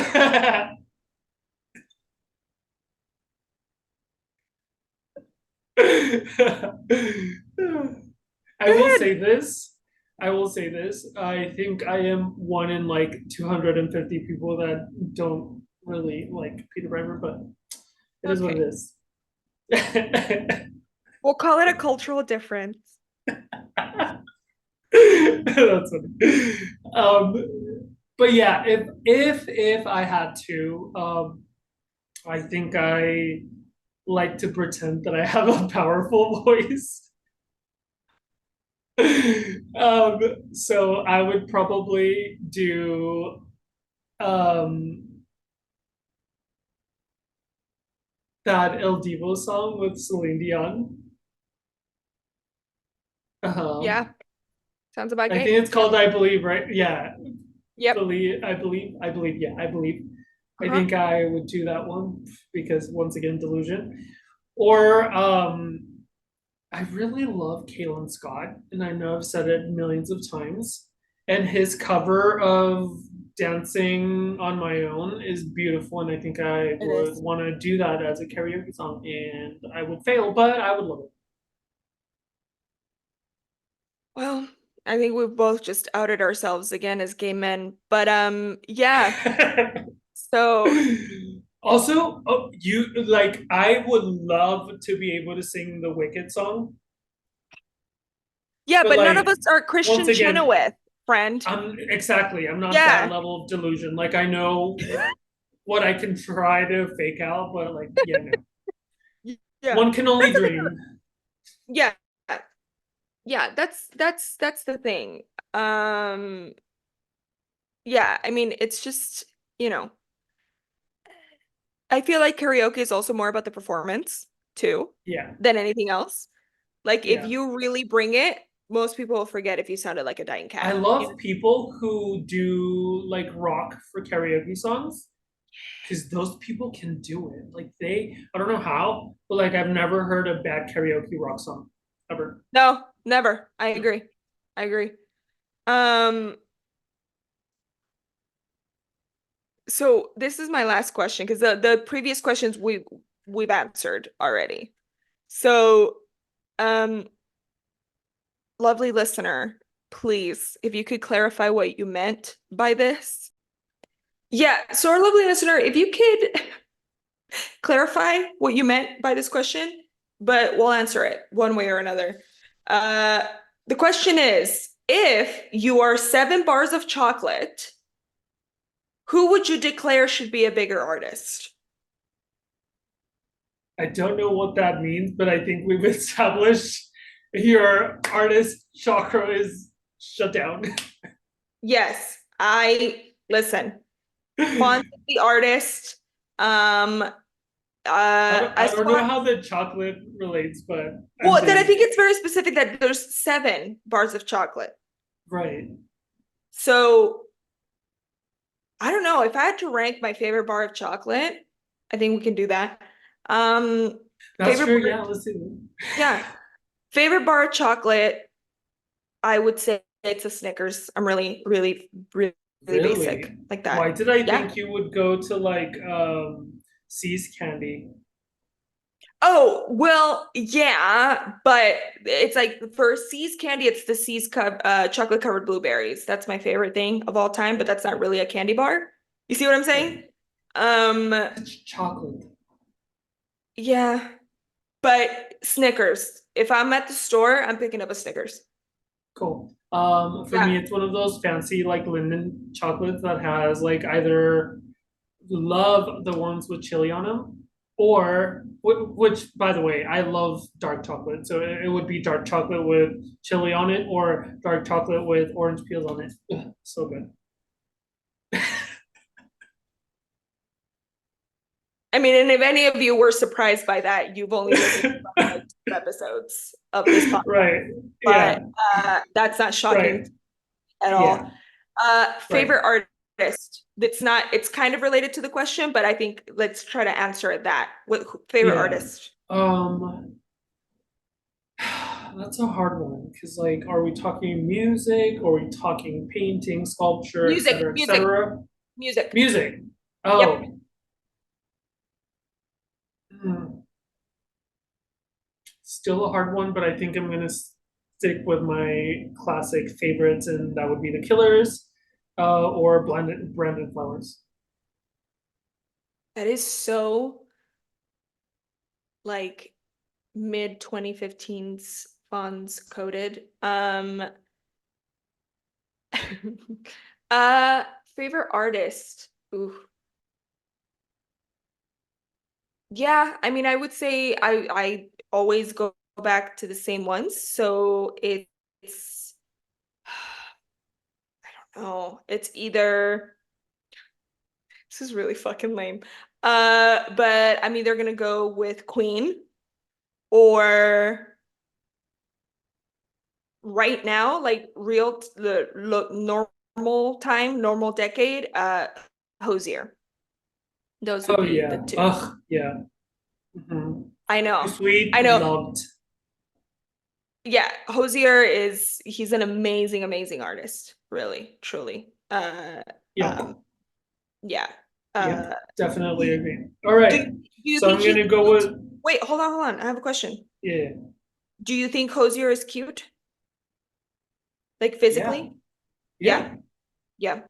I Go will ahead. say this. I will say this. I think I am one in like 250 people that don't really like Peter Piper, but it is what it Okay. is. We'll call it a cultural difference. That's funny. But yeah, if I had to, I think I like to pretend that I have a powerful voice. So I would probably do um that El Divo song with Celine Dion. Uh-huh. Yeah. Sounds about I gay. think it's Yep. called I Believe, right? Yeah. Yep. Yeah, I believe. I Uh-huh. think I would do that one because once again, delusion. Or I really love Kalen Scott, and I know I've said it millions of times. And his cover of Dancing on My Own is beautiful, and I think I It would is. want to do that as a karaoke song, and I would fail, but I would love Well, I think we've both just outed ourselves again as gay men. But yeah. it. So Also, oh, you like I would love to be able to sing the Wicked song, yeah, but but none of like us are once Christian again, Chenoweth. friend. I'm not that Yeah. level of delusion. Like I know what I can try to fake out, but like, yeah, no. Yeah. One can only That's the dream. yeah. Yeah, that's the thing. Um, yeah, I mean, it's just, you know, I feel like karaoke is also more about the performance too Yeah, than anything else. Like if yeah. you really bring it, most people will forget if you sounded like a dying I cat. You know? love people who do like rock for karaoke songs because those people can do it. Like I don't know how, but like I've never heard a bad karaoke rock song ever. No, never. I No. agree. I agree. Um, so this is my last question because the previous questions we've answered already. So, um, lovely listener, please, if you could clarify what you meant by this. Yeah, so our lovely listener, if you could clarify what you meant by this question, but we'll answer it one way or another. Uh, the question is, if you are 7 bars of chocolate, who would you declare should be a bigger artist? I don't know what that means, but I think we've established your artist chakra is shut down. Yes, I listen. Font is the artist. Um, I as don't know far how the chocolate relates, but I'm well, then I saying think it's very specific that there's 7 bars of chocolate. right. So I don't know if I had to rank my favorite bar of chocolate. I think we can do that. Um, That's favorite true. bar, Yeah, let's do yeah, favorite bar of chocolate. I would say it's a Snickers. I'm really, really, really, really basic really? like Why that. did I Yeah. think you would go to like C's candy? Oh, well, yeah, but it's like for C's candy, it's the chocolate covered blueberries. That's my favorite thing of all time, but that's not really a candy bar. You see what I'm saying? Right. Um, It's chocolate. yeah, but Snickers. If I'm at the store, I'm picking up a Snickers. Cool. For me, Yeah. it's one of those fancy like Linden chocolates that has like either love the ones with chili on them, or which, by the way, I love dark chocolate. So it would be dark chocolate with chili on it, or dark chocolate with orange peels on it. Ugh, so good. I mean, and if any of you were surprised by that, you've only listened to like 2 episodes of this podcast. Right. But Yeah. that's not shocking Right. at all. Yeah. Right. Favorite artist. It's not, it's kind of related to the question, but I think let's try to answer it that. What favorite Yeah. artist? Um, that's a hard one because, like, are we talking music? Or are we talking painting, sculpture, Music, etc., music, etc.? music. Music. Yep. Oh, hmm. Still a hard one, but I think I'm gonna stick with my classic favorites, and that would be the Killers, or Brandon Flowers. That is so like mid 2015s funds coded. uh favorite artist. Ooh. Yeah, I mean I would say I always go back to the same ones. So it's oh, it's either this is really fucking lame. But I'm either gonna go with Queen or right now, like the look normal time, normal decade, Hosier. Those would Oh be the yeah. two. Ugh, yeah. Mhm. I Too know. Sweet, I know. loved. Yeah, Hosier is he's an amazing, amazing artist, really, truly. Yeah. Yeah. Yeah. Uh, Definitely do, agree. All right. do you So think I'm he's gonna go cute? with Wait, hold on. I have a question. yeah. Do you think Hosier is cute? Like Yeah. physically? Yeah? Yeah. Yeah.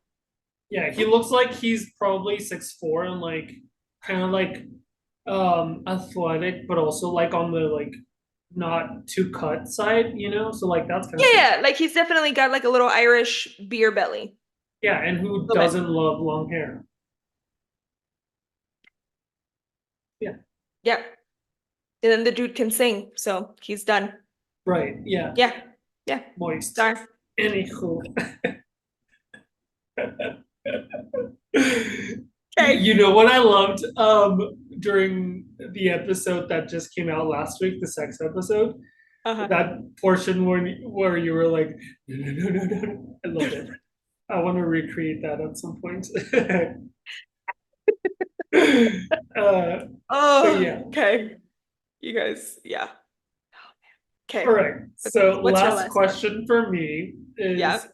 Yeah. He looks like he's probably 6'4" and like kind of like athletic, but also like on the like not too cut side, so like that's kind of cool. Yeah, like he's definitely got like a little Irish beer belly. Yeah, and who A little bit. doesn't love long hair? Yeah, Yeah. And then the dude can sing, so he's done. right. Yeah, Yeah. Yeah. moist. Star. Anywho. Okay. You know what I loved during the episode that just came out last week, the sex episode? Uh-huh. That portion where you were like, no, no, no, no, no. I loved it. I want to recreate that at some point. uh, but Oh, yeah. okay. You guys, yeah. All Okay. right. Okay. So What's your last last one? question for me Yeah. is,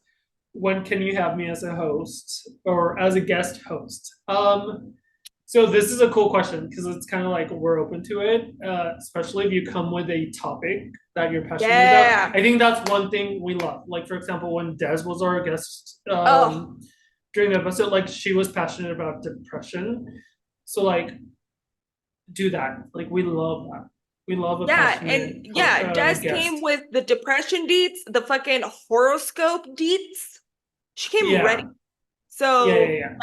when can you have me as a host or as a guest host? So this is a cool question because it's kind of like we're open to it, especially if you come with a topic that you're passionate about. Yeah. I think that's one thing we love. Like for example, when Des was our guest Oh, during the episode, like she was passionate about depression. So like do that. Like we love that. We love a yeah. And passionate yeah, Des came guest. with the depression deets, the fucking horoscope deets. She came ready. Yeah, yeah, yeah, So, yeah.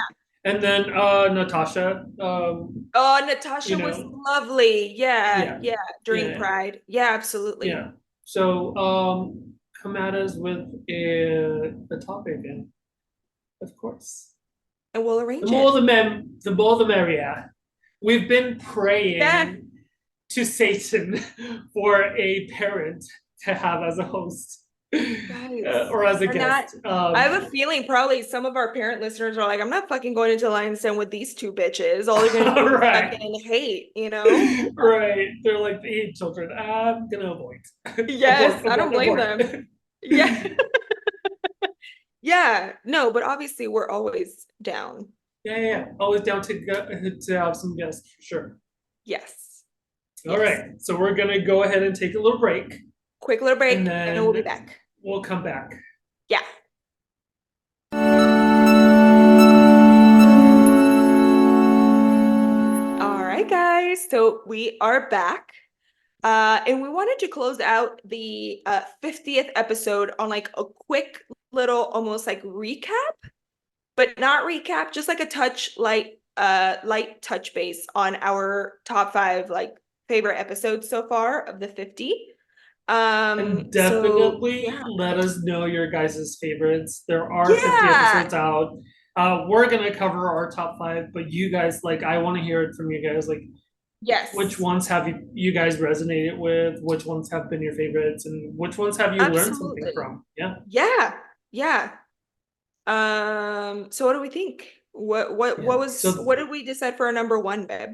And then Natasha, oh, you Natasha was know, lovely. Yeah. yeah, Yeah. During yeah, Pride. Yeah, absolutely. yeah. So come at us with a topic, and of course, And we'll the arrange more it. the the more the merrier. We've been Yeah. praying to Satan for a parent to have as a host Guys. or as a We're not. guest. I have a feeling probably some of our parent listeners are like, I'm not fucking going into Lion's Den with these two bitches. All they're gonna do is Right, fucking hate, you know? right. They're like, they hate children. I'm gonna avoid. Yes, Abort, I don't abort, blame abort. them. Yeah. Yeah. No, but obviously we're always down. Yeah, yeah, yeah. Always down to go, to have some guests for sure. Yes. All Yes. right, so we're gonna go ahead and take a little break, Quick little and break, and then we'll be then back. we'll come back. Yeah. All right, guys. So we are back. And we wanted to close out the 50th episode on like a quick little almost like recap, but not recap, just like a light touch base on our top 5 like favorite episodes so far of the 50. And So definitely yeah. let us know your guys' favorites. There are 50 Yeah. episodes out. We're gonna cover our top 5, but you guys, like, I want to hear it from you guys. Like, which Yes. ones have you guys resonated with? Which ones have been your favorites? And which ones have you learned something Absolutely. from? Yeah. Yeah. Yeah. So what do we think? Yeah. What So did we decide for our number 1, babe?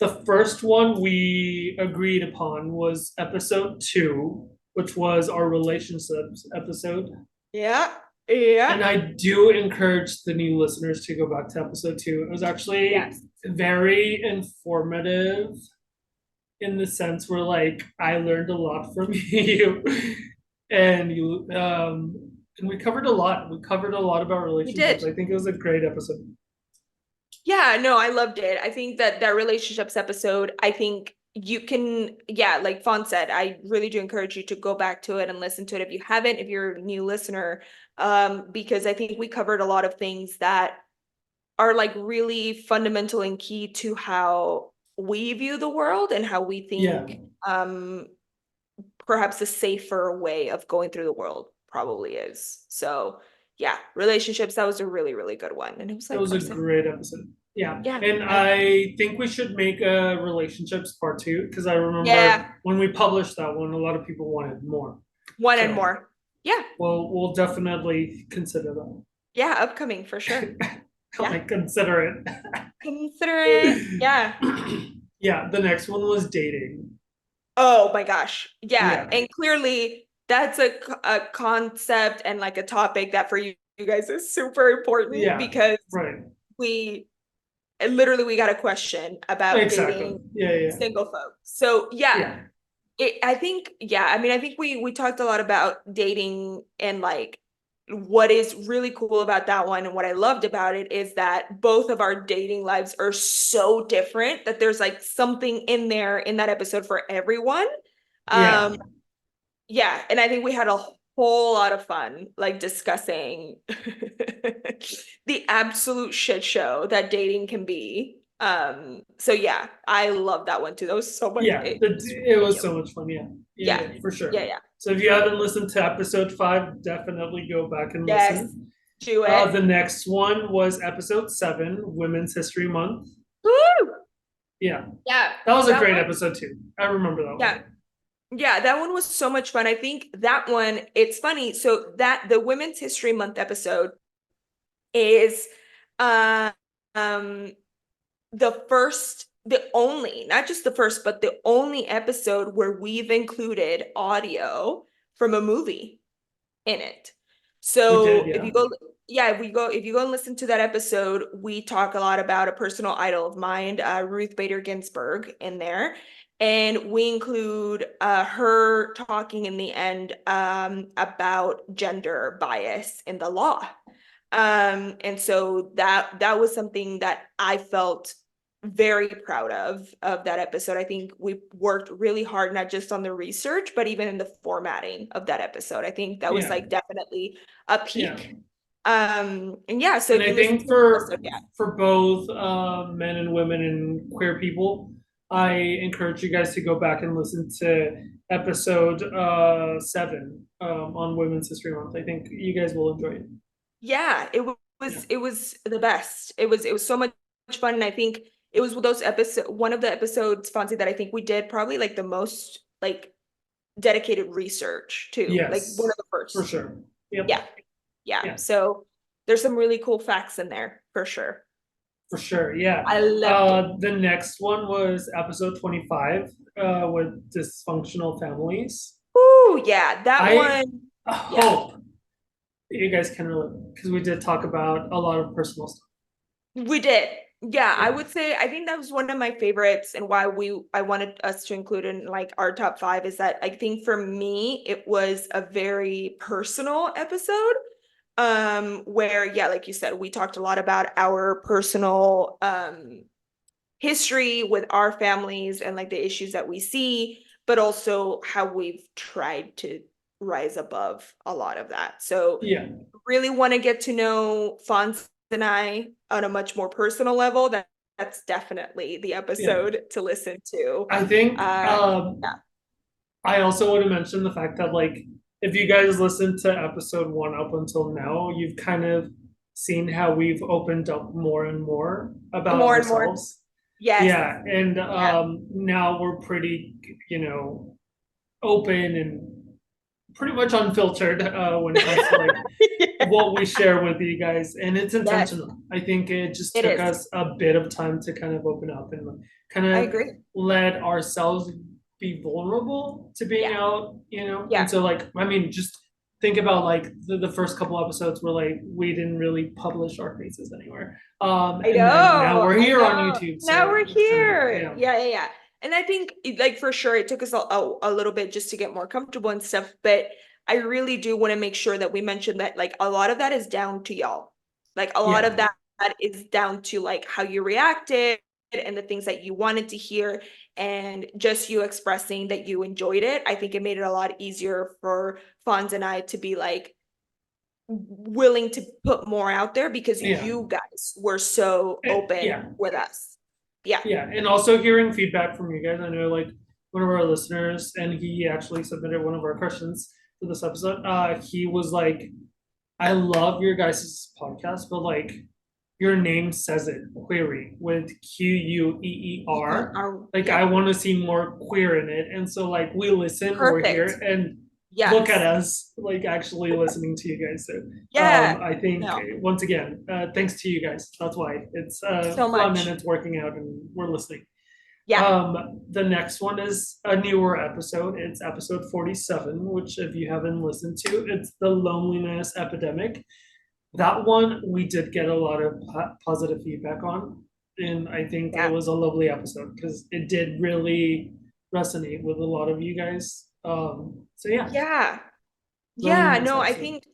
the first one we agreed upon was episode 2, which was our relationships episode. Yeah. Yeah. And I do encourage the new listeners to go back to episode 2. It was actually Yes. very informative in the sense where like I learned a lot from you and you and we covered a lot. We covered a lot about We relationships. did. I think it was a great episode. Yeah, no, I loved it. I think that relationships episode, I think you can, yeah, like Fawn said, I really do encourage you to go back to it and listen to it if you haven't, if you're a new listener, because I think we covered a lot of things that are like really fundamental and key to how we view the world and how we Yeah. think perhaps a safer way of going through the world probably is. So yeah, relationships, that was a really, really good one. And it was It like was our a second. great episode. Yeah. Yeah. And I think we should make a relationships part 2 because I Yeah. remember when we published that one, a lot of people wanted more. One and So more. Yeah. we'll definitely consider that. Yeah. Upcoming for sure. Yeah. Like consider it. Consider it. Yeah. Yeah, the next one was dating. Oh my gosh. Yeah. Yeah, And clearly that's a concept and like a topic that for you guys is super important yeah, because right. we literally we got a question about Exactly. dating Yeah, yeah, single folks. So yeah, yeah, I think, yeah, I mean, I think we talked a lot about dating and like what is really cool about that one and what I loved about it is that both of our dating lives are so different that there's like something in there in that episode for everyone. Yeah. Yeah, and I think we had a whole lot of fun like discussing the absolute shit show that dating can be. So yeah, I love that one too. That was so much Yeah, it thank was you. so much fun. Yeah, Yeah. for sure. Yeah, yeah. So if you haven't listened to episode 5, definitely go back and Yes. listen. Do it. The next one was episode 7, Women's History Month. Woo! Yeah, Yeah. that was a That great one, episode too. I remember that yeah. one. Yeah, that one was so much fun. I think that one, it's funny. So that the Women's History Month episode is uh, um the first, the only, not just the first, but the only episode where we've included audio from a movie in it. We did, So if yeah, you go, yeah, if you go and listen to that episode, we talk a lot about a personal idol of mine, Ruth Bader Ginsburg, in there. And we include her talking in the end about gender bias in the law. And so that was something that I felt very proud of that episode. I think we worked really hard, not just on the research, but even in the formatting of that episode. I think that was yeah, like definitely a yeah. peak. And yeah, so And if I you listen think to the episode, yeah. for both men and women and queer people, I encourage you guys to go back and listen to episode 7 on Women's History Month. I think you guys will enjoy it. Yeah, Yeah. it was the best. It was so much fun. And I think it was those episode one of the episodes, Fonzie, that I think we did probably like the most like dedicated research too. Like one of Yes, the for first. sure. Yep. Yeah. Yeah. Yeah, So there's some really cool facts in there for sure. for sure. Yeah. I loved it. The next one was episode 25 with dysfunctional families. Ooh, yeah, that I one. Yeah, hope you guys can relate because we did talk about a lot of personal stuff. we did. Yeah, I Yeah. would say I think that was one of my favorites and why I wanted us to include in like our top 5 is that I think for me it was a very personal episode. Where yeah, like you said, we talked a lot about our personal history with our families and like the issues that we see, but also how we've tried to rise above a lot of that. So Yeah. really want to get to know Fonz and I on a much more personal level. That's definitely the Yeah. episode to listen to. I think Uh yeah. I also want to mention the fact that like if you guys listen to episode 1 up until now, you've kind of seen how we've opened up more and more about More and more. ourselves. Yes. Yeah, and Yeah. now we're pretty, open and pretty much unfiltered when it comes to like what we share with you guys, and it's Yes, intentional. I think it just it took is. us a bit of time to kind of open up and kind I of agree. let ourselves be vulnerable to being Yeah. out, Yeah. and so like I mean, just think about like the first couple episodes where like we didn't really publish our faces anywhere, and then now we're I here on know. YouTube, Now so we're it's kind of here. Yeah, yeah, yeah. And I think like for sure it took us a little bit just to get more comfortable and stuff, but I really do want to make sure that we mention that like a lot of that is down to y'all. Like a lot yeah, of that is down to like how you reacted and the things that you wanted to hear and just you expressing that you enjoyed it. I think it made it a lot easier for Fonz and I to be like willing to put more out there because yeah, you guys were so yeah. open with us. Yeah. Yeah, and also hearing feedback from you guys. I know like one of our listeners, and he actually submitted one of our questions for this episode. He was like, I love your guys' podcast, but like your name says it, Queery, with Queer. Like I Yeah. want to see more queer in it. And so like we listen, we're here, Perfect. and look at Yes. us like actually listening to you guys. So Yeah. I think No. once again, thanks to you guys. That's why it's So fun and much. it's working out and we're listening. Yeah. The next one is a newer episode. It's episode 47, which if you haven't listened to, it's the loneliness epidemic. That one we did get a lot of positive feedback on, and I think it Yeah. was a lovely episode because it did really resonate with a lot of you guys. So yeah, Yeah. Yeah. loneliness No, I episode. think,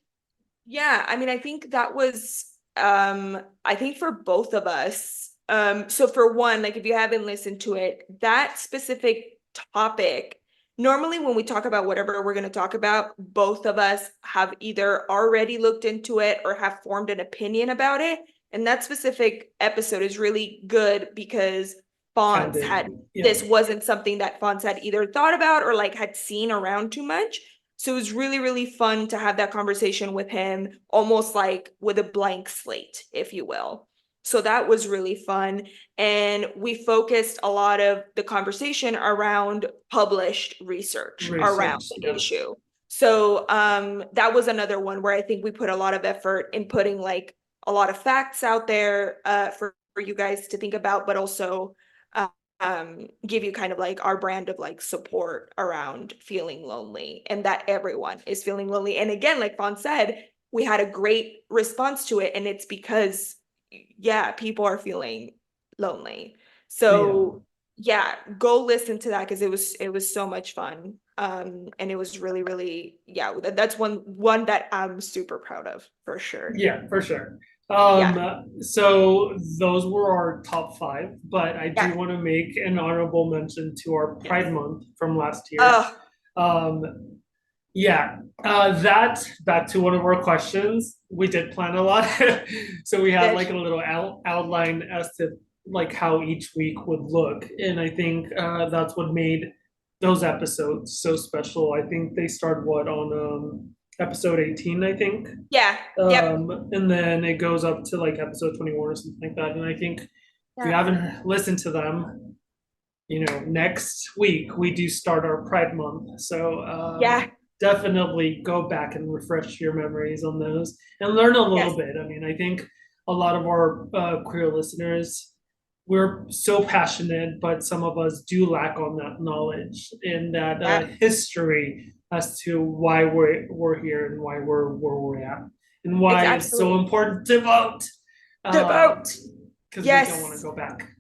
yeah, I mean, I think that was I think for both of us. So for one, like if you haven't listened to it, that specific topic normally when we talk about whatever we're going to talk about, both of us have either already looked into it or have formed an opinion about it. And that specific episode is really good because Fonz had, this wasn't something that Fonz had either thought about or like had seen around too much. So it was really, really fun to have that conversation with him, almost like with a blank slate, if you will. So that was really fun. And we focused a lot of the conversation around published research around the issue. So that was another one where I think we put a lot of effort in putting like a lot of facts out there for you guys to think about, but also give you kind of like our brand of like support around feeling lonely and that everyone is feeling lonely. And again, like Fawn said, we had a great response to it, and it's because people are feeling lonely. So go listen to that because it was so much fun. And it was really, really, that's one that I'm super proud of for sure. Yeah, for sure. So those were our top five, but I do want to make an honorable mention to our Pride Month from last year. Um, that back to one of our questions, we did plan a lot. So we had like a little outline as to like how each week would look. And I think that's what made those episodes so special. I think they started on episode 18, I think. And then it goes up to like episode 21 or something like that. And I think if you haven't listened to them, next week we do start our Pride Month. So definitely go back and refresh your memories on those and learn a little bit. I mean, I think a lot of our queer listeners, we're so passionate, but some of us do lack on that knowledge and that history as to why we're here and why we're where we're at and why it's so important to vote. Because we don't want to go back.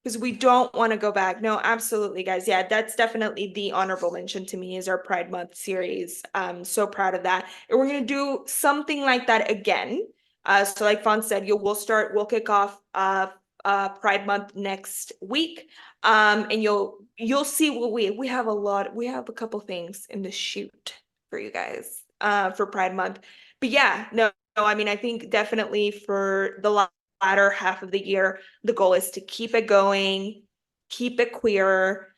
Because we don't want to go back. No, absolutely, guys. Yeah, that's definitely the honorable mention to me is our Pride Month series. I'm so proud of that. And we're going to do something like that again. So like Fawn said, we'll kick off Pride Month next week. And you'll see what we have a couple things in the shoot for you guys for Pride Month. But I mean, I think definitely for the latter half of the year, the goal is to keep it going, keep it queer,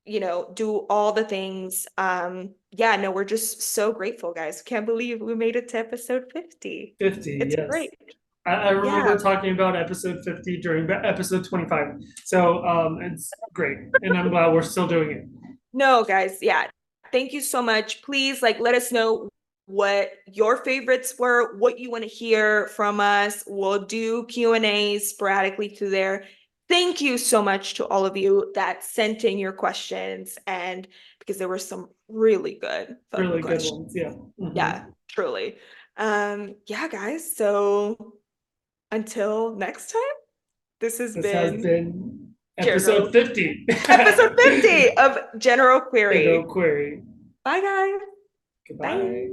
do all the things. We're just so grateful, guys. Can't believe we made it to episode 50. 50, it's yes. Great. I remember talking about episode 50 during episode 25. So it's great. And I'm glad we're still doing it. No, guys. Yeah. Thank you so much. Please let us know what your favorites were, what you want to hear from us. We'll do Q&As sporadically through there. Thank you so much to all of you that sent in your questions, and because there were some really good questions. Ones. Yeah. Mm-hmm. Yeah, truly. Guys. So until next time, this has been episode 50. Episode 50 of General Query. General Query. Bye, guys. Goodbye. Bye.